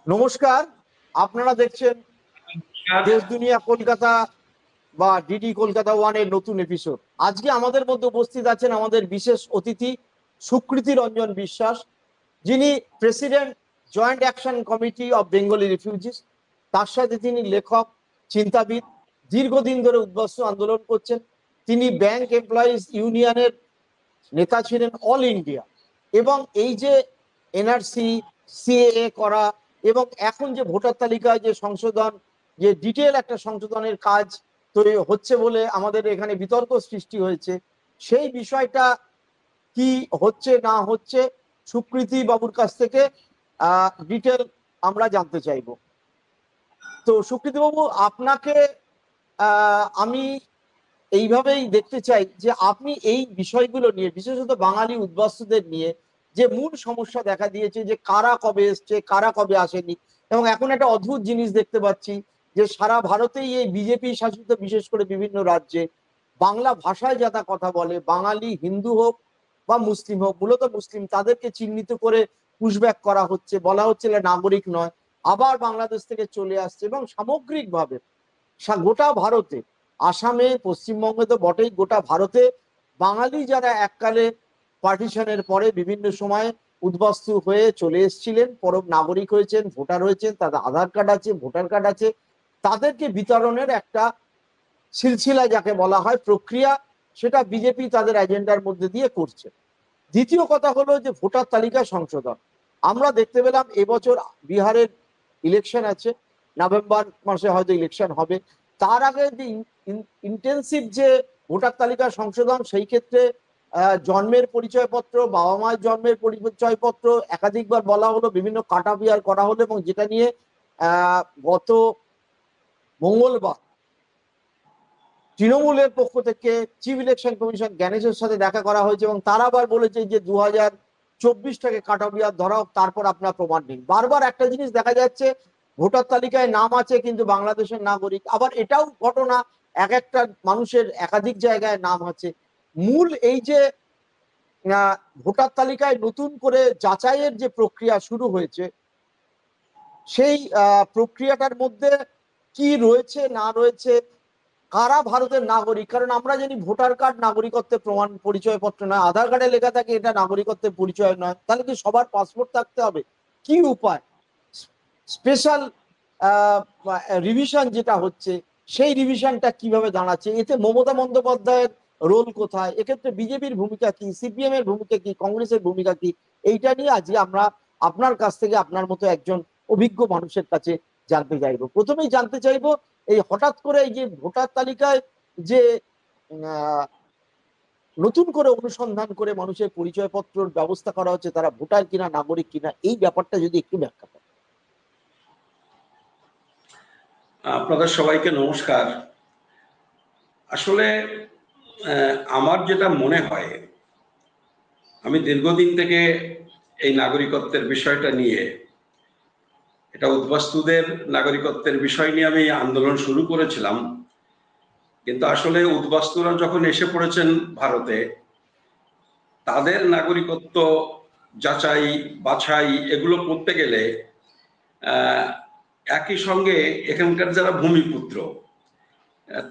নমস্কার। আপনারা দেখছেন দেশ দুনিয়া কলকাতা বা ডিডি কলকাতা ওয়ানের নতুন এপিসোড। আজকে আমাদের মধ্যে উপস্থিত আছেন আমাদের বিশেষ অতিথি সুকৃতি রঞ্জন বিশ্বাস, যিনি president joint action committee of Bengali refugees. তার সাথে তিনি লেখক, চিন্তাবিদ, দীর্ঘদিন ধরে উদ্বাস্তু আন্দোলন করছেন। তিনি ব্যাংক এমপ্লয়িজ ইউনিয়নের নেতা ছিলেন অল ইন্ডিয়া। এবং এই যে এনআরসি, সিএএ করা এবং এখন যে ভোটার তালিকায় যে সংশোধন, যে ডিটেল একটা সংশোধনের কাজ তৈরি হচ্ছে বলে আমাদের এখানে বিতর্ক সৃষ্টি হয়েছে, সেই বিষয়টা কি হচ্ছে না হচ্ছে সুকৃতি বাবুর কাছ থেকে ডিটেল আমরা জানতে চাইব। তো সুকৃতি বাবু, আপনাকে আমি এইভাবেই দেখতে চাই যে আপনি এই বিষয়গুলো নিয়ে, বিশেষত বাঙালি উদ্বাস্তুদের নিয়ে যে মূল সমস্যা দেখা দিয়েছে, যে কারা কবে এসছে, কারা কবে আসেনি। এবং এখন একটা অদ্ভুত জিনিস দেখতে পাচ্ছি যে সারা ভারতেই এই বিজেপি শাসিত বিশেষ করে বিভিন্ন রাজ্যে বাংলা ভাষায় যারা কথা বলে, বাঙালি হিন্দু হোক বা মুসলিম হোক, মূলত মুসলিম, তাদেরকে চিহ্নিত করে পুশব্যাক করা হচ্ছে, বলা হচ্ছে নাগরিক নয়, আবার বাংলাদেশ থেকে চলে আসছে। এবং সামগ্রিকভাবে গোটা ভারতে, আসামে, পশ্চিমবঙ্গে তো বটেই, গোটা ভারতে বাঙালি যারা এককালে পার্টিশনের পরে বিভিন্ন সময় উদ্বাস্তু হয়ে চলে এসেছিলেন, পরব নাগরিক হয়েছেন, ভোটার হয়েছেন, তাদের আধার কার্ড আছে, ভোটার কার্ড আছে, তাদেরকে বিতরণের একটা সিলসিলা যাকে বলা হয়, প্রক্রিয়া, সেটা বিজেপি তাদের এজেন্ডার মধ্যে দিয়ে করছে। দ্বিতীয় কথা হলো যে ভোটার তালিকা সংশোধন। আমরা দেখতে পেলাম এবছর বিহারের ইলেকশন আছে, নভেম্বর মাসে হয়তো ইলেকশন হবে। তার আগে যে ইন্টেন্সিভ যে ভোটার তালিকা সংশোধন, সেই ক্ষেত্রে জন্মের পরিচয়পত্র, বাবা মায়ের জন্মের পরিচয়পত্র একাধিকবার বলা হলো, বিভিন্ন কাটা বিয়ার করা হলো। এবং যেটা নিয়ে গত মঙ্গলবার তৃণমূলের পক্ষ থেকে চিফ ইলেকশন কমিশন জ্ঞানেশের সাথে দেখা করা হয়েছে এবং তারা আবার বলেছে যে 2024টাকে কাট অফ ইয়ার ধরা হোক, তারপর আপনার প্রমাণ নেই। বারবার একটা জিনিস দেখা যাচ্ছে, ভোটার তালিকায় নাম আছে কিন্তু বাংলাদেশের নাগরিক। আবার এটাও ঘটনা, এক একটা মানুষের একাধিক জায়গায় নাম আছে। মূল এই যে ভোটার তালিকায় নতুন করে যাচাইয়ের যে প্রক্রিয়া শুরু হয়েছে, সেই প্রক্রিয়াটার মধ্যে কি রয়েছে না রয়েছে, কারা ভারতের নাগরিক। কারণ আমরা জানি ভোটার কার্ড নাগরিকত্বের প্রমাণ, পরিচয়পত্র নয়। আধার কার্ডে লেখা থাকে এটা নাগরিকত্বের পরিচয় নয়, তাহলে কি সবার পাসপোর্ট থাকতে হবে? কি উপায়? স্পেশাল রিভিশন যেটা হচ্ছে, সেই রিভিশনটা কিভাবে দাঁড়াচ্ছে? এতে মমতা বন্দ্যোপাধ্যায়ের রোল কোথায়? এক্ষেত্রে বিজেপির ভূমিকা কি, সিপিএম এর ভূমিকা কি, কংগ্রেসের ভূমিকা কি? এইটা নিয়ে আজকে আমরা আপনার কাছ থেকে, আপনার মতো একজন অভিজ্ঞ মানুষের কাছে জানতে চাইবো। প্রথমেই জানতে চাইবো, এই হঠাৎ করে এই যে ভোটার তালিকায় যে নতুন করে অনুসন্ধান করে মানুষের পরিচয়পত্রের ব্যবস্থা করা হচ্ছে, তারা ভোটার কিনা নাগরিক কিনা, এই ব্যাপারটা যদি একটু ব্যাখ্যা করেন। আপনাদের সবাইকে নমস্কার। আসলে আমার যেটা মনে হয়, আমি দীর্ঘদিন থেকে এই নাগরিকত্বের বিষয়টা নিয়ে, এটা উদ্বাস্তুদের নাগরিকত্বের বিষয় নিয়ে আমি আন্দোলন শুরু করেছিলাম। কিন্তু আসলে উদ্বাস্তুরা যখন এসে পড়েছেন ভারতে, তাদের নাগরিকত্ব যাচাই বাছাই এগুলো করতে গেলে একই সঙ্গে এখানকার যারা ভূমিপুত্র,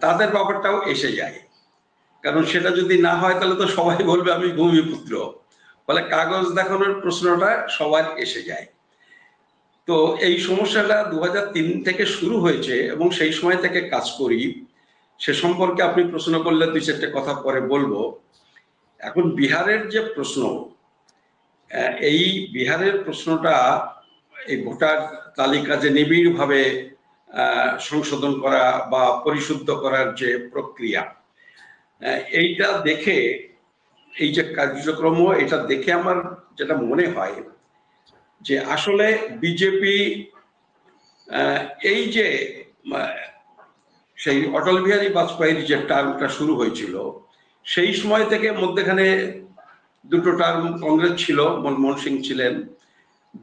তাদের ব্যাপারটাও এসে যায়। কারণ সেটা যদি না হয় তাহলে তো সবাই বলবে আমি ভূমিপুত্র, ফলে কাগজ দেখানোর প্রশ্নটা সবার এসে যায়। তো এই সমস্যাটা 2003 থেকে শুরু হয়েছে এবং সেই সময় থেকে কাজ করি। সে সম্পর্কে আপনি প্রশ্ন করলে 2-4টে কথা পরে বলবো। এখন বিহারের যে প্রশ্ন, এই বিহারের প্রশ্নটা, এই ভোটার তালিকা যে নিবিড়ভাবে সংশোধন করা বা পরিশুদ্ধ করার যে প্রক্রিয়া, এইটা দেখে, এই যে কার্যক্রম, এটা দেখে আমার যেটা মনে হয় যে আসলে বিজেপি এই যে সেই অটল বিহারী বাজপেয়ীর যে টার্মটা শুরু হয়েছিল, সেই সময় থেকে মধ্যেখানে দুটো টার্ম কংগ্রেস ছিল, মনমোহন সিং ছিলেন।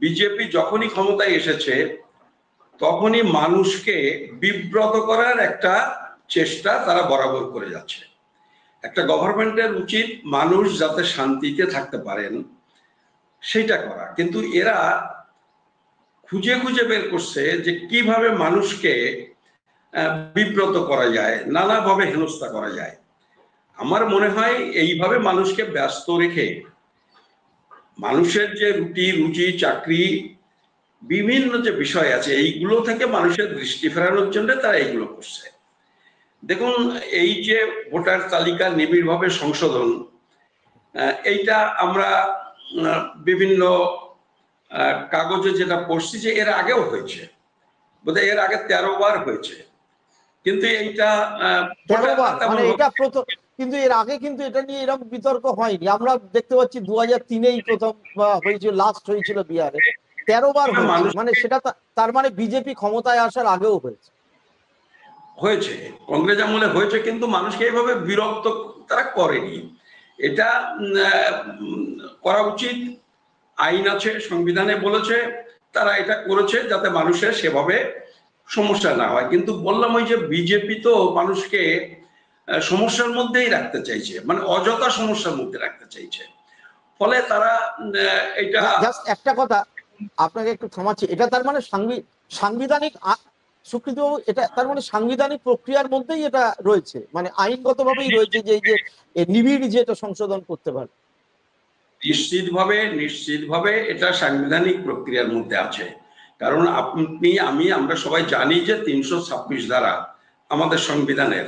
বিজেপি যখনই ক্ষমতায় এসেছে তখনই মানুষকে বিব্রত করার একটা চেষ্টা তারা বরাবর করে যাচ্ছে। একটা গভর্নমেন্টের উচিত মানুষ যাতে শান্তিতে থাকতে পারেন সেইটা করা, কিন্তু এরা খুঁজে খুঁজে বের করছে যে কিভাবে মানুষকে বিব্রত করা যায়, নানাভাবে হেনস্থা করা যায়। আমার মনে হয় এইভাবে মানুষকে ব্যস্ত রেখে মানুষের যে রুটি রুজি চাকরি বিভিন্ন যে বিষয় আছে এইগুলো থেকে মানুষের দৃষ্টি ফেরানোর জন্য তারা এইগুলো করছে। দেখুন, এই যে ভোটার তালিকা নিবিড়ভাবে সংশোধন, এইটা আমরা বিভিন্ন কাগজে যেটা পড়ছি যে এর আগেও হয়েছে, বোধহয় এর আগে 13 বার হয়েছে, কিন্তু এইটা 13 বার মানে এটা প্রথম, কিন্তু এর আগে কিন্তু এটা নিয়ে এরকম বিতর্ক হয়নি। আমরা দেখতে পাচ্ছি 2003-এই প্রথম হয়েছিল, লাস্ট হয়েছিল বিহারে। 13 বার হয়েছে, মানে সেটা তার মানে বিজেপি ক্ষমতায় আসার আগেও হয়েছে। কংগ্রেস আমলে হয়েছে, কিন্তু মানুষকে এইভাবে বিরক্ত তারা করেনি। এটা করা উচিত, আইন আছে, সংবিধানে বলেছে, তারা এটা করেছে যাতে মানুষের সেভাবে সমস্যা না হয়। কিন্তু বললাম ওই যে বিজেপি তো মানুষকে সমস্যার মধ্যেই রাখতে চাইছে, মানে অযথা সমস্যার মধ্যে রাখতে চাইছে, ফলে তারা এটা। জাস্ট একটা কথা আপনাকে একটু থামাচ্ছি, এটা তার মানে সাংবিধানিক স্বীকৃতি, এটা তার মানে সাংবিধানিক প্রক্রিয়ার মধ্যেই এটা রয়েছে, মানে আইনগতভাবেই রয়েছে যে এই যে নিবিড় যে এটা সংশোধন করতে পারে। নিশ্চিতভাবে এটা সাংবিধানিক প্রক্রিয়ার মধ্যে আছে। কারণ আমরা সবাই জানি যে 326 ধারা আমাদের সংবিধানের,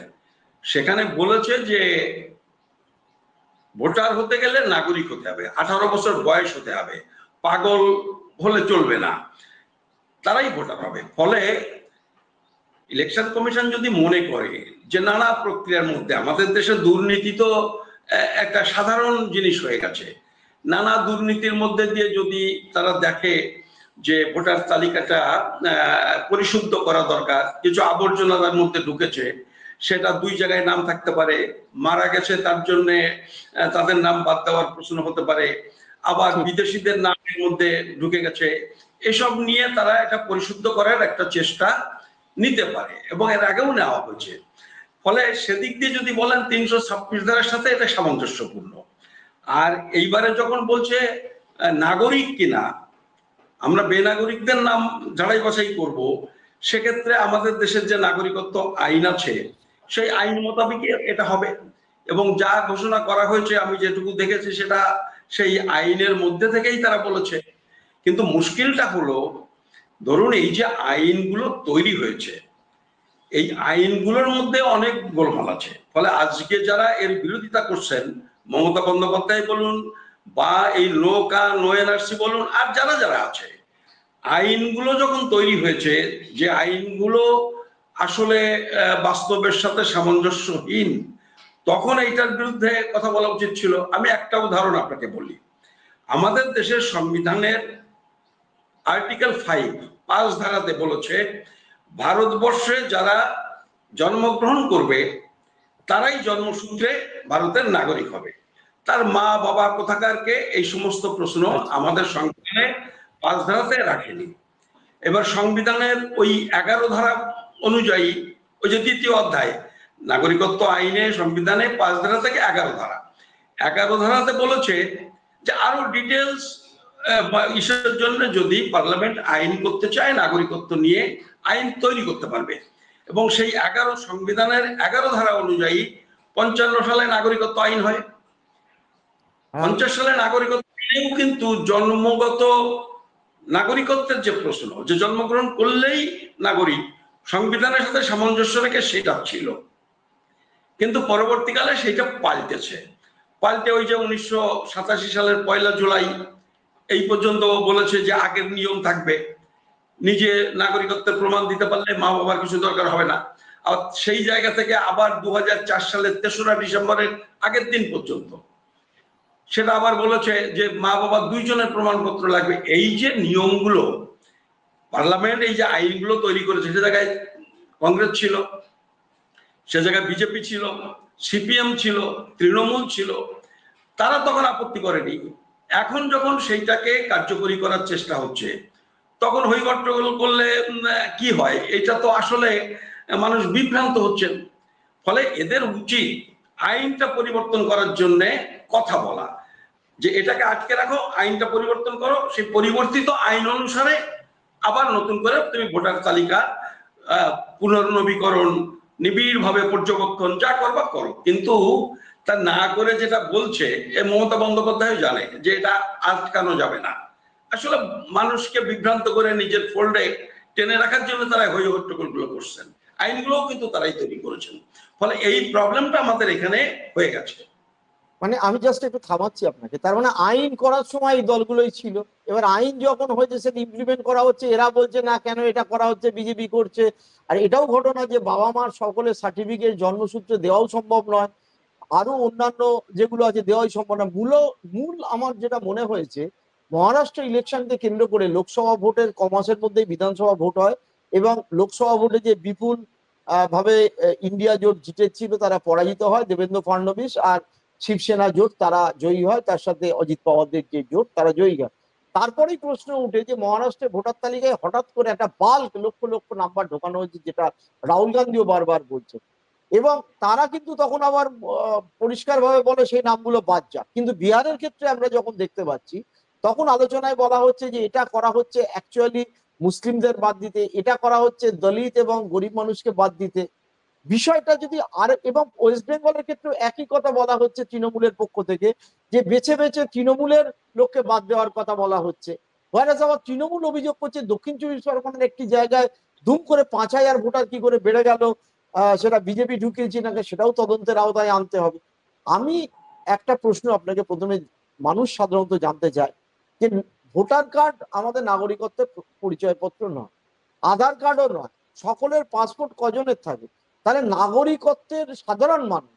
সেখানে বলেছে যে ভোটার হতে গেলে নাগরিক হতে হবে, 18 বছর বয়স হতে হবে, পাগল হলে চলবে না, তারাই ভোটার হবে। ফলে ইলেকশন কমিশন যদি মনে করে যে নানা প্রক্রিয়ার মধ্যে, আমাদের দেশে দুর্নীতি তো একটা সাধারণ জিনিস হয়ে গেছে, নানা দুর্নীতির মধ্যে দিয়ে যদি তারা দেখে যে ভোটার তালিকাটা পরিশুদ্ধ করা দরকার, কিছু আবর্জনা তার মধ্যে ঢুকেছে, সেটা 2 জায়গায় নাম থাকতে পারে, মারা গেছে তার জন্য তাদের নাম বাদ দেওয়ার প্রশ্ন হতে পারে, আবার বিদেশিদের নামের মধ্যে ঢুকে গেছে, এসব নিয়ে তারা এটা পরিশুদ্ধ করার একটা চেষ্টা নিতে পারে, এবং এর আগেও নেওয়া হয়েছে। ফলে সেদিক দিয়ে যদি বলেন 326 ধারার সাথে এটা সামঞ্জস্যপূর্ণ। আর এইবারে যখন বলছে নাগরিক কিনা, আমরা বেনাগরিকদের নাম যাচাই বাছাই করব, সেক্ষেত্রে আমাদের দেশের যে নাগরিকত্ব আইন আছে সেই আইন মোতাবেক এটা হবে, এবং যা ঘোষণা করা হয়েছে আমি যেটুকু দেখেছি সেটা সেই আইনের মধ্যে থেকেই তারা বলেছে। কিন্তু মুশকিলটা হলো, ধরুন এই যে আইনগুলো তৈরি হয়েছে, এই আইনগুলোর মধ্যে অনেক গোলমাল আছে। ফলে আজকে যারা এর বিরোধিতা করছেন, মমতা বন্দ্যোপাধ্যায় বলুন বা এই নো এনআরসি বলুন, আর যারা যারা আছে, আইনগুলো যখন তৈরি হয়েছে, যে আইনগুলো আসলে বাস্তবের সাথে সামঞ্জস্যহীন, তখন এইটার বিরুদ্ধে কথা বলা উচিত ছিল। আমি একটা উদাহরণ আপনাকে বলি। আমাদের দেশের সংবিধানের আর্টিকেল 5 ধারাতে বলেছে ভারতবর্ষে যারা জন্মগ্রহণ করবে তারাই জন্মসূত্রে ভারতের নাগরিক হবে, তার মা বাবা কোথাকারকে, এই সমস্ত প্রশ্ন আমাদের সংবিধানে 5 ধারাতে রাখেনি। এবার সংবিধানের ওই 11 ধারা অনুযায়ী, ওই যে 2য় অধ্যায় নাগরিকত্ব আইনে, সংবিধানে 5 ধারা থেকে 11 ধারা, 11 ধারাতে বলেছে যে আরো ডিটেলস ইস্যুর জন্য যদি পার্লামেন্ট আইন করতে চায়, নাগরিকত্ব নিয়ে আইন তৈরি করতে পারবে। এবং সেই সংবিধানের 11 ধারা অনুযায়ী 55 সালে নাগরিকত্ব আইন হয়। 50 সালে নাগরিকত্ব আইনেও কিন্তু জন্মগত নাগরিকত্বের যে প্রশ্ন, যে জন্মগ্রহণ করলেই নাগরিক, সংবিধানের সাথে সামঞ্জস্য রেখে সেটা ছিল। কিন্তু পরবর্তীকালে সেটা পাল্টে ওই যে 1987 সালের 1 জুলাই এই পর্যন্ত বলেছে যে আগের নিয়ম থাকবে, নিজে নাগরিকত্বের প্রমাণ দিতে পারলে মা বাবার কিছু দরকার হবে না। আর সেই জায়গা থেকে আবার 2004 সালের 3রা ডিসেম্বরের আগের দিন পর্যন্ত সেটা আবার বলেছে যে মা বাবা 2 জনের প্রমাণপত্র লাগবে। এই যে নিয়মগুলো পার্লামেন্ট এই যে আইনগুলো তৈরি করেছে, সে জায়গায় কংগ্রেস ছিল, সে জায়গায় বিজেপি ছিল, সিপিএম ছিল, তৃণমূল ছিল, তারা তখন আপত্তি করেনি। এখন যখন সেইটাকে কার্যকরী করার চেষ্টা হচ্ছে, তখন হইগট্টগোল করলে কি হয়, এটা তো আসলে মানুষ বিভ্রান্ত হচ্ছেন। ফলে এদের উচিত আইনটা পরিবর্তন করার জন্য কথা বলা, যে এটাকে আটকে রাখো, আইনটা পরিবর্তন করো, সেই পরিবর্তিত আইন অনুসারে আবার নতুন করে তুমি ভোটার তালিকা পুনর্নবীকরণ, নিবিড়ভাবে পর্যবেক্ষণ যা করবা করো, কিন্তু তা না করে যেটা বলছে মমতা বন্দ্যোপাধ্যায় জানে যে এটা আটকানো যাবে না। আসলে মানুষকে বিভ্রান্ত করে নিজের ফোল্ডে টেনে রাখার জন্য তারা হই হট্টগোল গুলো করছেন, আইনগুলোও কিন্তু তারাই তৈরি করেছেন। ফলে এই প্রবলেমটা আমাদের এখানে হয়ে গেছে। মানে আমি জাস্ট একটু থামাচ্ছি আপনাকে, তার মানে আইন করার সময় এই দলগুলোই ছিল, এবার আইন যখন হয়েছে সেটা ইমপ্লিমেন্ট করা হচ্ছে, এরা বলছে না কেন এটা করা হচ্ছে, বিজেপি করছে। আর এটাও ঘটনা যে বাবা মার সকলের সার্টিফিকেট জন্মসূত্রে দেওয়াও সম্ভব নয়, আরো অন্যান্য যেগুলো আছে দেওয়াই সম্ভব না। মূল আমার যেটা মনে হয়েছে, মহারাষ্ট্র ইলেকশনকে কেন্দ্র করে লোকসভা ভোটের কমাসের মধ্যেই বিধানসভা ভোট হয়, এবং লোকসভা ভোটে যে বিপুল ভাবে ইন্ডিয়া জোট জিতেছিল তারা পরাজিত হয়, দেবেন্দ্র ফডনবিস আর শিবসেনা জোট তারা জয়ী হয়, তার সাথে অজিত পাওয়ারদের যে জোট তারা জয়ী হয়। তারপরেই প্রশ্ন উঠে যে মহারাষ্ট্রের ভোটার তালিকায় হঠাৎ করে একটা বাল্ক লক্ষ লক্ষ নাম্বার ঢোকানো হয়েছে, যেটা রাহুল গান্ধীও বারবার বলছে, এবং তারা কিন্তু তখন আবার পরিষ্কারভাবে বলে সেই নামগুলো বাদ যাক। কিন্তু বিহারের ক্ষেত্রে আমরা যখন দেখতে পাচ্ছি, তখন আলোচনায় বলা হচ্ছে যে এটা করা হচ্ছে অ্যাকচুয়ালি মুসলিমদের বাদ দিতে, এটা করা হচ্ছে দলিত এবং গরিব মানুষকে বাদ দিতে। বিষয়টা যদি আর, এবং ওয়েস্ট বেঙ্গলের ক্ষেত্রে একই কথা বলা হচ্ছে তৃণমূলের পক্ষ থেকে, যে বেছে বেছে তৃণমূলের লোককে বাদ দেওয়ার কথা বলা হচ্ছে। ভাইরাস আবার তৃণমূল অভিযোগ করছে দক্ষিণ চব্বিশ পরগনার একটি জায়গায় দুম করে 5,000 ভোটার কি করে বেড়ে গেল, সেটা বিজেপি ঢুকিয়েছে নাকি সেটাও তদন্তের আওতায় আনতে হবে। আমি একটা প্রশ্ন আপনাকে প্রথমে, মানুষ সাধারণত জানতে চায় যে ভোটার কার্ড আমাদের নাগরিকত্বের পরিচয়পত্র নয়, আধার কার্ডও নয়, সকলের পাসপোর্ট কজনের থাকে? তাহলে নাগরিকত্বের সাধারণ মানুষ,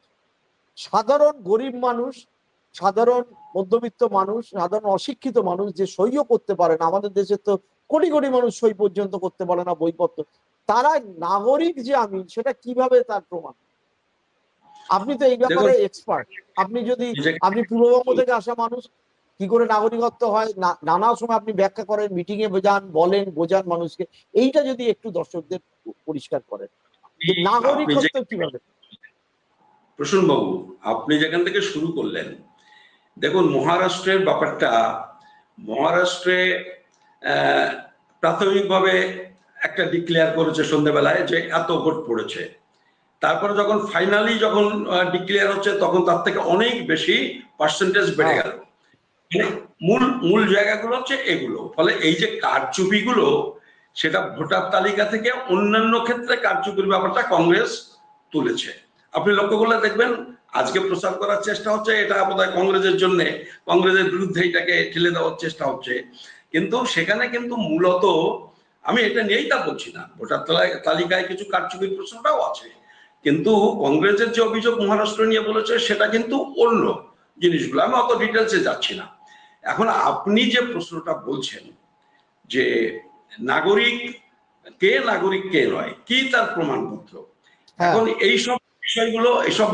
সাধারণ গরিব মানুষ, সাধারণ মধ্যবিত্ত মানুষ, সাধারণ অশিক্ষিত মানুষ যে সইও করতে পারে না, আমাদের দেশে তো কোটি কোটি মানুষ সই পর্যন্ত করতে পারে না বইপত্র, তারা নাগরিক যে আমি সেটা কিভাবে তার প্রমাণ? আপনি তো এই ব্যাপারে এক্সপার্ট, আপনি যদি, আপনি পূর্ববঙ্গ থেকে আসা মানুষ, কি করে নাগরিকত্ব হয় নানা সময় আপনি ব্যাখ্যা করেন, মিটিং এ বোঝান, বলেন, বোঝান মানুষকে, এইটা যদি একটু দর্শকদের পরিষ্কার করেন যে নাগরিকত্ব কিভাবে। প্রসূন বাবু, আপনি যেখান থেকে শুরু করলেন, দেখুন মহারাষ্ট্রের ব্যাপারটা, মহারাষ্ট্রে প্রাথমিকভাবে একটা ডিক্লেয়ার করেছে সন্ধ্যেবেলায় যে এত ভোট পড়েছে, তারপরে যখন ফাইনালি যখন ডিক্লেয়ার হচ্ছে তখন তার থেকে অনেক বেশি পার্সেন্টেজ বেড়ে গেল। মূল মূল জায়গাগুলো হচ্ছে এগুলো। ফলে এই যে কারচুপিগুলো, সেটা ভোটার তালিকা থেকে অন্যান্য ক্ষেত্রে কারচুপির ব্যাপারটা কংগ্রেস তুলেছে। আপনি লক্ষ্য করলে দেখবেন আজকে প্রচার করার চেষ্টা হচ্ছে এটা বোধহয় কংগ্রেসের জন্য, কংগ্রেসের বিরুদ্ধে এটাকে ঠেলে দেওয়ার চেষ্টা হচ্ছে, কিন্তু সেখানে কিন্তু মূলত আমি এটা নিয়েই তা বলছি না, ভোটার তালিকায় কিছু কারচুপির প্রশ্নটাও আছে, কিন্তু কংগ্রেসের যে অভিযোগ মহারাষ্ট্র নিয়ে বলেছে সেটা কিন্তু অন্য জিনিসগুলো, আমি অত ডিটেলসে যাচ্ছি না। এখন আপনি যে প্রশ্নটা বলছেন যে নাগরিক কে নয়, কি তার প্রমাণপত্র, এখন এইসব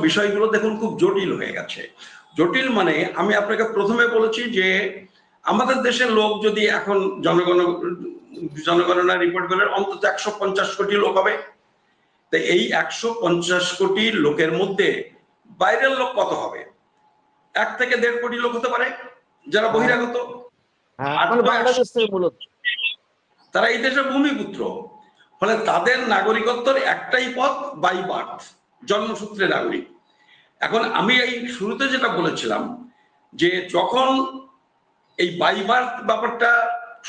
বিষয়গুলো দেখুন খুব জটিল হয়ে গেছে। জটিল মানে আমি আপনাকে প্রথমে বলেছি যে আমাদের দেশের লোক যদি এখন জনগণনা রিপোর্ট করে অন্তত 150 কোটি লোক হবে, তো এই 150 কোটি লোকের মধ্যে বাইরের লোক কত হবে? 1 থেকে 1.5 কোটি লোক হতে পারে যারা বহিরাগত, তারা এই দেশের ভূমিপুত্র। ফলে তাদের নাগরিকত্বের একটাই পথ, বাই বার্থ, জন্মসূত্রে নাগরিক। এখন আমি এই শুরুতে যেটা বলেছিলাম যে যখন এই বাই বার্থ ব্যাপারটা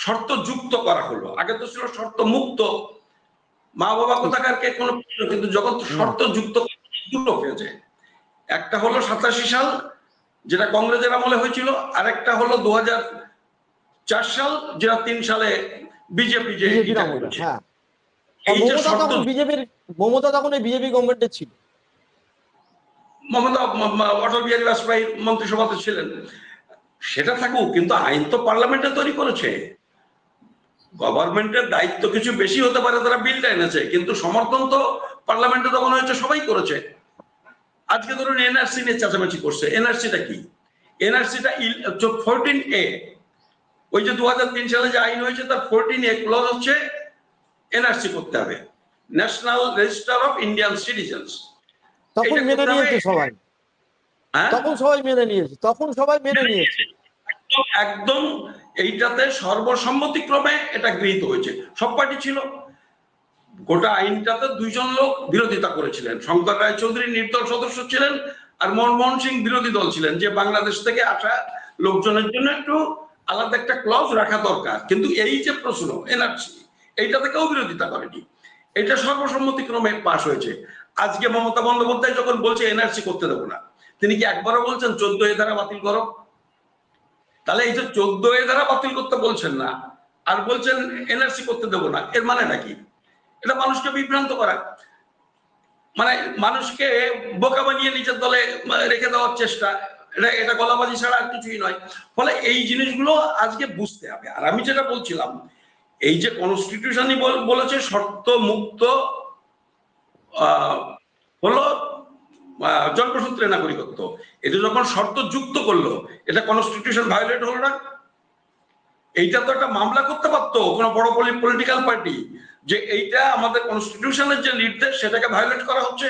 শর্ত যুক্ত করা হলো, আগে তো ছিল শর্ত মুক্ত, মা বাবা কোথাকারকে কোনো, কিন্তু যখন শর্ত যুক্ত দুটো হয়েছে, একটা হলো 87 সাল যেটা কংগ্রেসের আমলে হয়েছিল, আরেকটা হলো 2004 সাল যেটা 3 সালে বিজেপি যে মমতা তখন বিজেপি গভর্নমেন্টে ছিল, মমতা অটল বিহারী বাজপেয়ী মন্ত্রিসভাতে ছিলেন, সেটা থাকুক, কিন্তু আইন তো পার্লামেন্টে তৈরি করেছে। গভর্নমেন্টের দায়িত্ব কিছু বেশি হতে পারে, তারা বিলটা এনেছে, কিন্তু সমর্থন তো পার্লামেন্টে তখন হয়েছে, সবাই করেছে। আজকে ধরুন এনআরসি নিয়ে চাচামেচি করছে, এনআরসিটা কি? এনআরসিটা 14A, ওই যে 2003 সালে যে আইন হয়েছে তার 14A ক্লজ হচ্ছে এনআরসি করতে হবে, national register of Indian citizens. তখন মেনে নিয়েছে সবাই, তখন সবাই মেনে নিয়েছে, একদম এইটাতে সর্বসম্মতিক্রমে এটা গৃহীত হয়েছে, সব পার্টি ছিল। গোটা আইনটাতে দুইজন লোক বিরোধিতা করেছিলেন, শঙ্কর রায়চৌধুরী নির্দল সদস্য ছিলেন আর মনমোহন সিং বিরোধী দল ছিলেন, যে বাংলাদেশ থেকে আসা লোকজনের জন্য একটু আলাদা একটা ক্লজ রাখা দরকার। কিন্তু এই যে প্রশ্ন এনআরসি, এইটাতে কেউ বিরোধিতা করেনি, এটা সর্বসম্মতিক্রমে পাশ হয়েছে। আজকে মমতা বন্দ্যোপাধ্যায় যখন বলছে এনআরসি করতে দেবো না, তিনি কি একবারও বলছেন 14A ধারা বাতিল করো? তাহলে এই যে 14A ধারা বাতিল করতে বলছেন না আর বলছেন এনআরসি করতে দেবো না, এর মানে নাকি? এটা মানুষকে বিভ্রান্ত করা, মানে মানুষকে বোকা বানিয়ে নিজের দলে রেখে দেওয়ার চেষ্টা, এটা গলাবাজি ছাড়া আর কিছুই নয়। ফলে এই জিনিসগুলো আজকে বুঝতে হবে। আর আমি যেটা বলছিলাম, এই যে কনস্টিটিউশনই বলেছে শর্ত মুক্ত হলো জন্মসূত্রে নাগরিকত্ব, এটা যখন শর্ত যুক্ত করলো, এটা কনস্টিটিউশন ভায়োলেট হলো না? এইটা তো একটা মামলা করতে পারতো কোনো বড় পলিটিক্যাল পার্টি, যে এইটা আমাদের কনস্টিটিউশনের যে নির্দেশ সেটাকে ভায়োলেট করা হচ্ছে।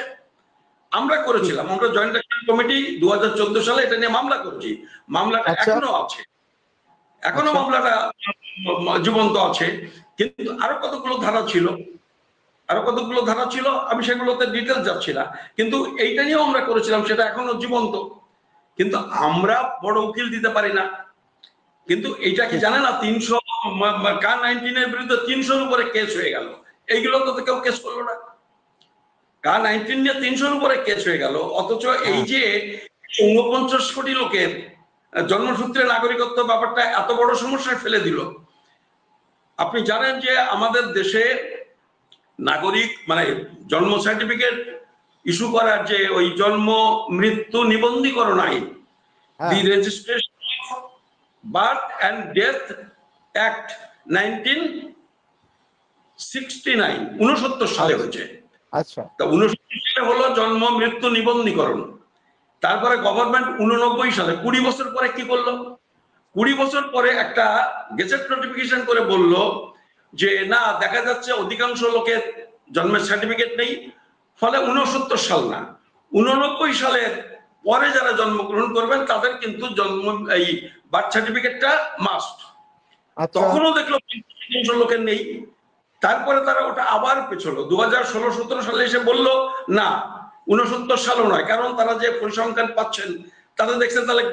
আমরা করেছিলাম, আমরা জয়েন্ট অ্যাকশন কমিটি 2014 সালে এটা নিয়ে মামলা করেছি, মামলাটা এখনো আছে, এখনো মামলাটা জীবন্ত আছে। কিন্তু আরো কতগুলো ধারা ছিল, আমি সেগুলোতে ডিটেলস যাচ্ছি না, কিন্তু এইটা নিয়েও আমরা করেছিলাম, সেটা এখনো জীবন্ত। কিন্তু আমরা বড় উকিল দিতে পারি না। কিন্তু এইটা কি জানে না, 300 K-19 এর বিরুদ্ধে 300-র উপরে কেস হয়ে গেল, এইগুলো তো কেউ কেস করলো না। K-19 নিয়ে 300-র উপরে কেস হয়ে গেল, অথচ এই যে 49 কোটি লোকের জন্মসূত্রে নাগরিকত্ব ব্যাপারটা এত বড় সমস্যায় ফেলে দিল। আপনি জানেন যে আমাদের দেশে নাগরিক মানে জন্ম সার্টিফিকেট ইস্যু করার যে ওই জন্ম মৃত্যু নিবন্ধীকরণ আইন, দি registration birth and death act 1969 সালে হয়েছে। আচ্ছা, তা 69 সালে হলো জন্ম মৃত্যু নিবন্ধীকরণ। তারপরে গভর্নমেন্ট 89 সালে 20 বছর পরে কি করলো? 20 বছর পরে একটা গেজেট নোটিফিকেশন করে বলল যে না, দেখা যাচ্ছে অধিকাংশ লোকের জন্মের সার্টিফিকেট নেই, ফলে 69 সাল না 89 সালের পরে যারা জন্মগ্রহণ করবেন তাদের কিন্তু এই বার্থ সার্টিফিকেটটা মাস্ট। তখনও দেখলো লোকের নেই, তারপরে তারা ওটা আবার পেছলো 2016-17 সালে এসে বলল না 69 সালও নয়, কারণ তারা যে পরিসংখ্যান পাচ্ছেন তাদের দেখছেন তাহলে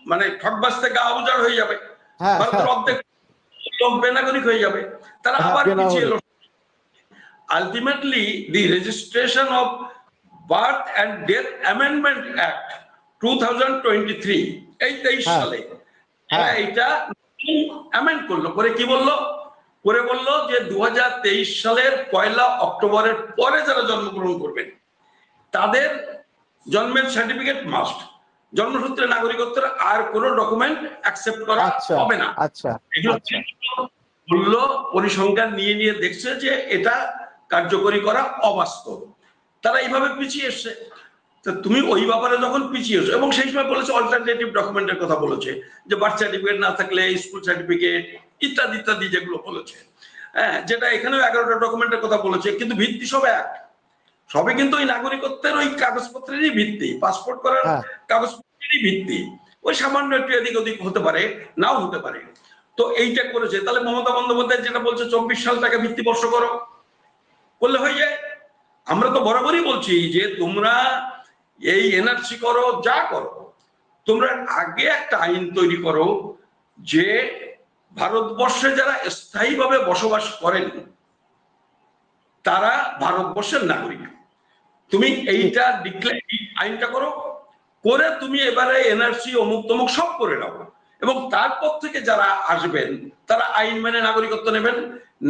মানে ঠকবাজতে গা উজাড় হয়ে যাবে, ভারতের অর্ধেক লোক বেনাগরিক হয়ে যাবে, তারা আবার পিছিয়ে এলো। Ultimately the registration of birth and death amendment act 2023 এই 23 সালে এইটা অ্যামেন্ড করলো, করে কি বললো? করে বললো যে 2023 সালের 1 অক্টোবরের পরে যারা জন্মগ্রহণ করবেন তাদের জন্মের সার্টিফিকেট মাস্ট, জন্মসূত্রে নাগরিকত্বের আর কোনো ডকুমেন্ট অ্যাকসেপ্ট করা হবে না। বললো পরিসংখ্যান নিয়ে দেখছে যে এটা কার্যকরী করা অবাস্তব, তারা এইভাবে পিছিয়ে এসছে। তুমি ওই ব্যাপারে যখন পিছিয়ে এসো, এবং সেই সময় বলেছে অল্টারনেটিভ ডকুমেন্টের কথা বলেছে, যে বার্থ সার্টিফিকেট না থাকলে স্কুল সার্টিফিকেট ইত্যাদি ইত্যাদি যেগুলো বলেছে, হ্যাঁ, যেটা এখানেও 11টা ডকুমেন্টের কথা বলেছে, কিন্তু ভিত্তি সব এক, সবে কিন্তু ওই নাগরিকত্বের ওই কাগজপত্রেরই ভিত্তি, পাসপোর্ট করার কাগজপত্রেরই ভিত্তি, ওই সামান্য একটু এদিক ওদিক হতে পারে, নাও হতে পারে। তো এইটা করেছে, তাহলে মমতা বন্দ্যোপাধ্যায় যেটা বলছে 24 সালটাকে ভিত্তিবর্ষ করো, করলে হয়ে যায়। আমরা তো বরাবরই বলছি যে তোমরা এই এনআরসি করো, যা করো, তোমরা আগে একটা আইন তৈরি করো যে ভারতবর্ষে যারা স্থায়ীভাবে বসবাস করেন তারা ভারতবর্ষের নাগরিক। তুমি এইটা আইনটা করো, করে তুমি এবারে এনআরসি অমুক তমুক সব করে নাও, এবং তারপর থেকে যারা আসবেন তারা আইন মেনে নাগরিকত্ব নেবেন,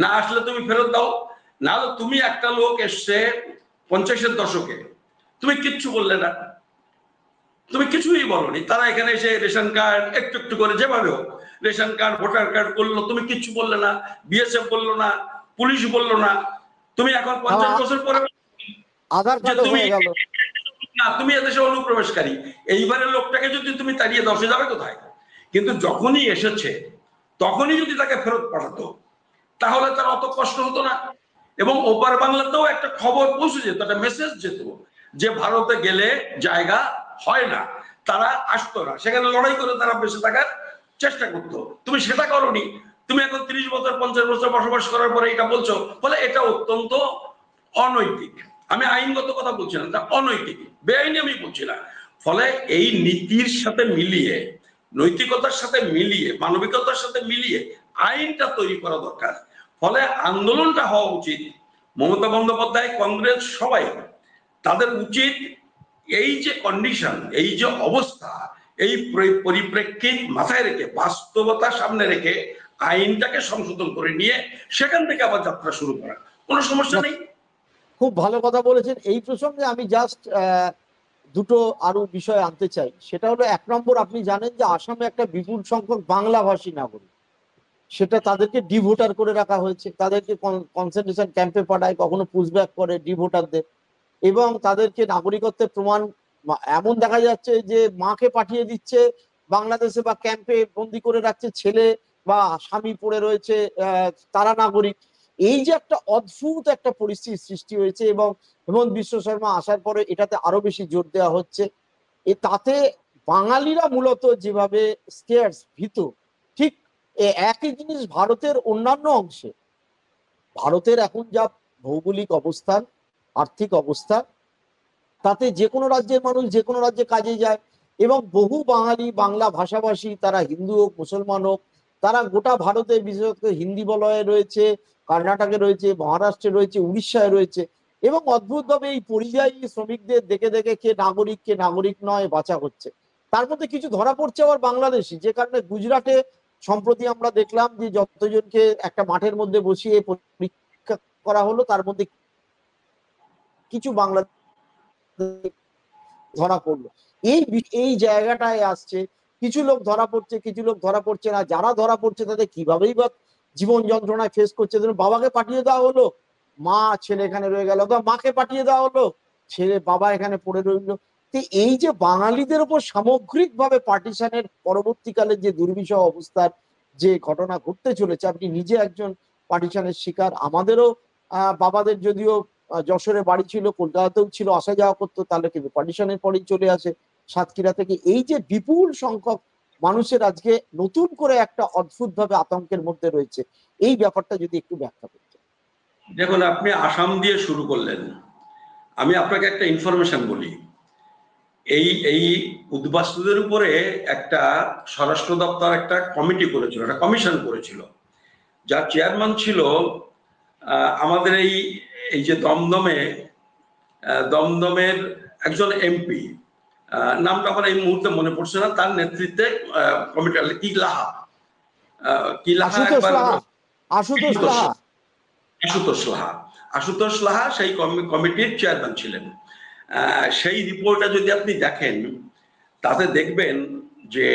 না আসলে তুমি ফেরত দাও। না হলে তুমি একটা লোক এসছে 50-এর দশকে, তুমি কিচ্ছু বললে না, তুমি কিছুই বলনি, তারা এখানে এসে রেশন কার্ড একটু একটু করে যেভাবে হোক রেশন কার্ড ভোটার কার্ড করলো, তুমি কিচ্ছু বললে না, বিএসএফ বললো না, পুলিশ বললো না। তুমি এখন 50 বছর পরে না তুমি এদেশে অনুপ্রবেশকারী, এইবারের লোকটাকে যদি তুমি তাড়িয়ে দাও সে যাবে কোথায়? কিন্তু যখনই এসেছে তখনই যদি তাকে ফেরত পাঠাতো তাহলে তার অত কষ্ট হতো না, এবং ওপার বাংলাতেও একটা খবর পৌঁছে যেত, একটা মেসেজ যেত যে ভারতে গেলে জায়গা হয় না, তারা আসতো না, সেখানে লড়াই করে তারা বেঁচে থাকার চেষ্টা করতো, তুমি সেটা করোনি। তুমি এখন 30 বছর 50 বছর বসবাস করার পরে এটা বলছো, ফলে এটা অত্যন্ত অনৈতিক। আমি আইনগত কথা বলছি না, এটা অনৈতিক, বেআইনি আমি বলছি না। ফলে এই নীতির সাথে মিলিয়ে, নৈতিকতার সাথে মিলিয়ে, মানবিকতার সাথে মিলিয়ে আইনটা তৈরি করা দরকার। ফলে আন্দোলনটা হওয়া উচিত। মমতা বন্দ্যোপাধ্যায়, কংগ্রেস, সবাই তাদের উচিত এই যে কন্ডিশন, এই যে অবস্থা, এই পরিপ্রেক্ষিত মাথায় রেখে, বাস্তবতা সামনে রেখে আইনটাকে সংশোধন করে নিয়ে সেখান থেকে আবার যাত্রা শুরু করা, কোনো সমস্যা নেই। খুব ভালো কথা বলেছেন। এই প্রসঙ্গে আমি জাস্ট দুটো আরো বিষয় আনতে চাই। সেটা হলো, 1 নম্বর, আপনি জানেন যে আসামে একটা বিপুল সংখ্যক বাংলাভাষী নাগরিক, সেটা তাদেরকে ডিভোটার করে রাখা হয়েছে, তাদেরকে কনসেন্ট্রেশন ক্যাম্পে পাঠায়, কখনো পুশব্যাক করে ডিভোটারদের, এবং তাদেরকে নাগরিকত্বের প্রমাণ এমন দেখা যাচ্ছে যে মাকে পাঠিয়ে দিচ্ছে বাংলাদেশে বা ক্যাম্পে বন্দি করে রাখছে, ছেলে বা স্বামী পড়ে রয়েছে, তারা নাগরিক। এই যে একটা অদ্ভুত একটা পরিস্থিতি সৃষ্টি হয়েছে, এবং হেমন্ত বিশ্ব শর্মা আসার পরে এটাতে আরো বেশি জোর দেওয়া হচ্ছে। তাতে বাঙালিরা মূলত যেভাবে স্কেয়ার্স, ভীত, ঠিক একই জিনিস ভারতের অন্যান্য অংশে। ভারতের এখন যা ভৌগোলিক অবস্থান, আর্থিক অবস্থা, তাতে যে কোনো রাজ্যের মানুষ যে কোনো রাজ্যে কাজে যায়, এবং বহু বাঙালি বাংলা ভাষাভাষী, তারা হিন্দু হোক মুসলমান হোক, তারা গোটা ভারতে বিশেষত হিন্দি বলয়ে রয়েছে, কর্ণাটকে রয়েছে, মহারাষ্ট্রে রয়েছে, উড়িষ্যায় রয়েছে। এবং অদ্ভুতভাবে এই পরিযায়ী শ্রমিকদের দেখে দেখে কে নাগরিক কে নাগরিক নয় বাঁচা হচ্ছে। তার মধ্যে কিছু ধরা পড়ছে আবার বাংলাদেশি, যে কারণে গুজরাটে সম্প্রতি আমরা দেখলাম যে যতজনকে একটা মাঠের মধ্যে বসিয়ে পরীক্ষা করা হলো, তার মধ্যে কিছু বাংলা ধরা পড়লো। এই জায়গাটায় আসছে, কিছু লোক ধরা পড়ছে, কিছু লোক ধরা পড়ছে না। যারা ধরা পড়ছে তাদের কিভাবেই বা জীবন যন্ত্রণায় ফেস করছে। বাবাকে পাঠিয়ে দেওয়া হলো, মা ছেলে এখানে রয়ে গেল, বা মাকে পাঠিয়ে দেওয়া হলো, ছেলে বাবা এখানে পড়ে রইলো। তো এই যে বাঙালিদের উপর সামগ্রিকভাবে পার্টিশনের পরবর্তীকালে যে দুর্বিষহ অবস্থার যে ঘটনা ঘটতে চলেছে, আপনি নিজে একজন পার্টিশনের শিকার। আমাদেরও বাবাদের যদিও যশোরে বাড়ি ছিল, কলকাতাতেও ছিল, আসা যাওয়া করতো, তাহলে কিন্তু পার্টিশনের পরেই চলে আসে সাতক্ষীরা থেকে। এই যে বিপুল সংখ্যক মানুষের আজকে নতুন করে একটা অদ্ভুত ভাবে আতঙ্কের মধ্যে রয়েছে, এই ব্যাপারটা যদি একটু ব্যাখ্যা করতেন। দেখুন, আপনি আসাম দিয়ে শুরু করলেন, আমি আপনাকে একটা ইনফরমেশন বলি। এই উদ্বাস্তুদের উপরে একটা স্বরাষ্ট্র দপ্তর একটা কমিটি করেছিল, একটা কমিশন করেছিল, যার চেয়ারম্যান ছিল আমাদের এই যে দমদমের একজন এমপি, নামটা আমার এই মুহূর্তে মনে পড়ছে না, তার নেতৃত্বে কমিটি, আশুতোষ লাহা সেই কমিটির চেয়ারম্যান ছিলেন। সেই রিপোর্টটা যদি আপনি দেখেন, তাতে দেখবেন যে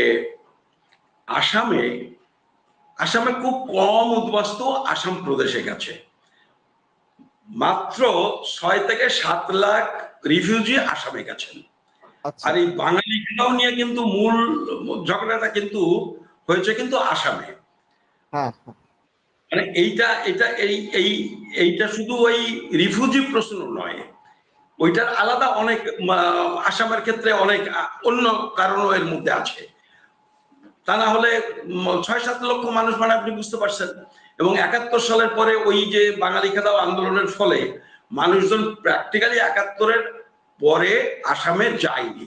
আসামে খুব কম উদ্বাস্তু আসাম প্রদেশে গেছে। মাত্র 6 থেকে 7 লাখ রিফিউজি আসামে গেছেন। আর এই বাঙালিগুলোও নিয়ে কিন্তু মূল ঝগড়াটা কিন্তু হয়েছে কিন্তু আসামে। মানে এইটা শুধু ওই রিফিউজি প্রশ্ন নয়, ওইটার আলাদা অনেক, আসামের ক্ষেত্রে অনেক অন্য কারণও এর মধ্যে আছে। তা না হলে 6-7 লক্ষ মানুষ, মানে আপনি বুঝতে পারছেন। এবং 71 সালের পরে ওই যে বাঙালি খেদাও আন্দোলনের ফলে মানুষজন প্র্যাকটিক্যালি 71-এর পরে আসামে যায়নি।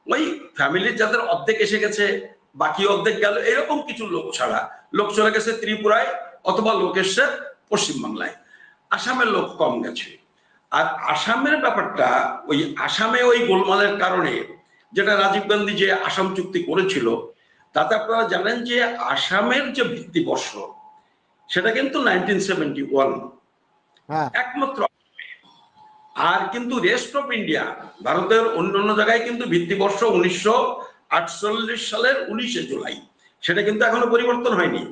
ওই ফ্যামিলির যাদের অর্ধেক এসে গেছে, বাকি অর্ধেক গেল, এরকম কিছু লোক ছাড়া লোক চলে গেছে ত্রিপুরায়, অথবা লোক এসছে পশ্চিমবাংলায়। আসামের লোক কম গেছে। আর আসামের ব্যাপারটা, ওই আসামে ওই গোলমালের কারণে, যেটা রাজীব গান্ধী যে আসাম চুক্তি করেছিল, তাতে আপনারা জানেন যে আসামের যে ভিত্তিবর্ষ সেটা কিন্তু 1971 একমাত্র। আর কিন্তু রেস্ট অফ ইন্ডিয়া, ভারতের অন্যান্য জায়গায় কিন্তু ভিত্তিবর্ষ 1948 সালের 19শে জুলাই, সেটা কিন্তু এখনো পরিবর্তন হয়নি।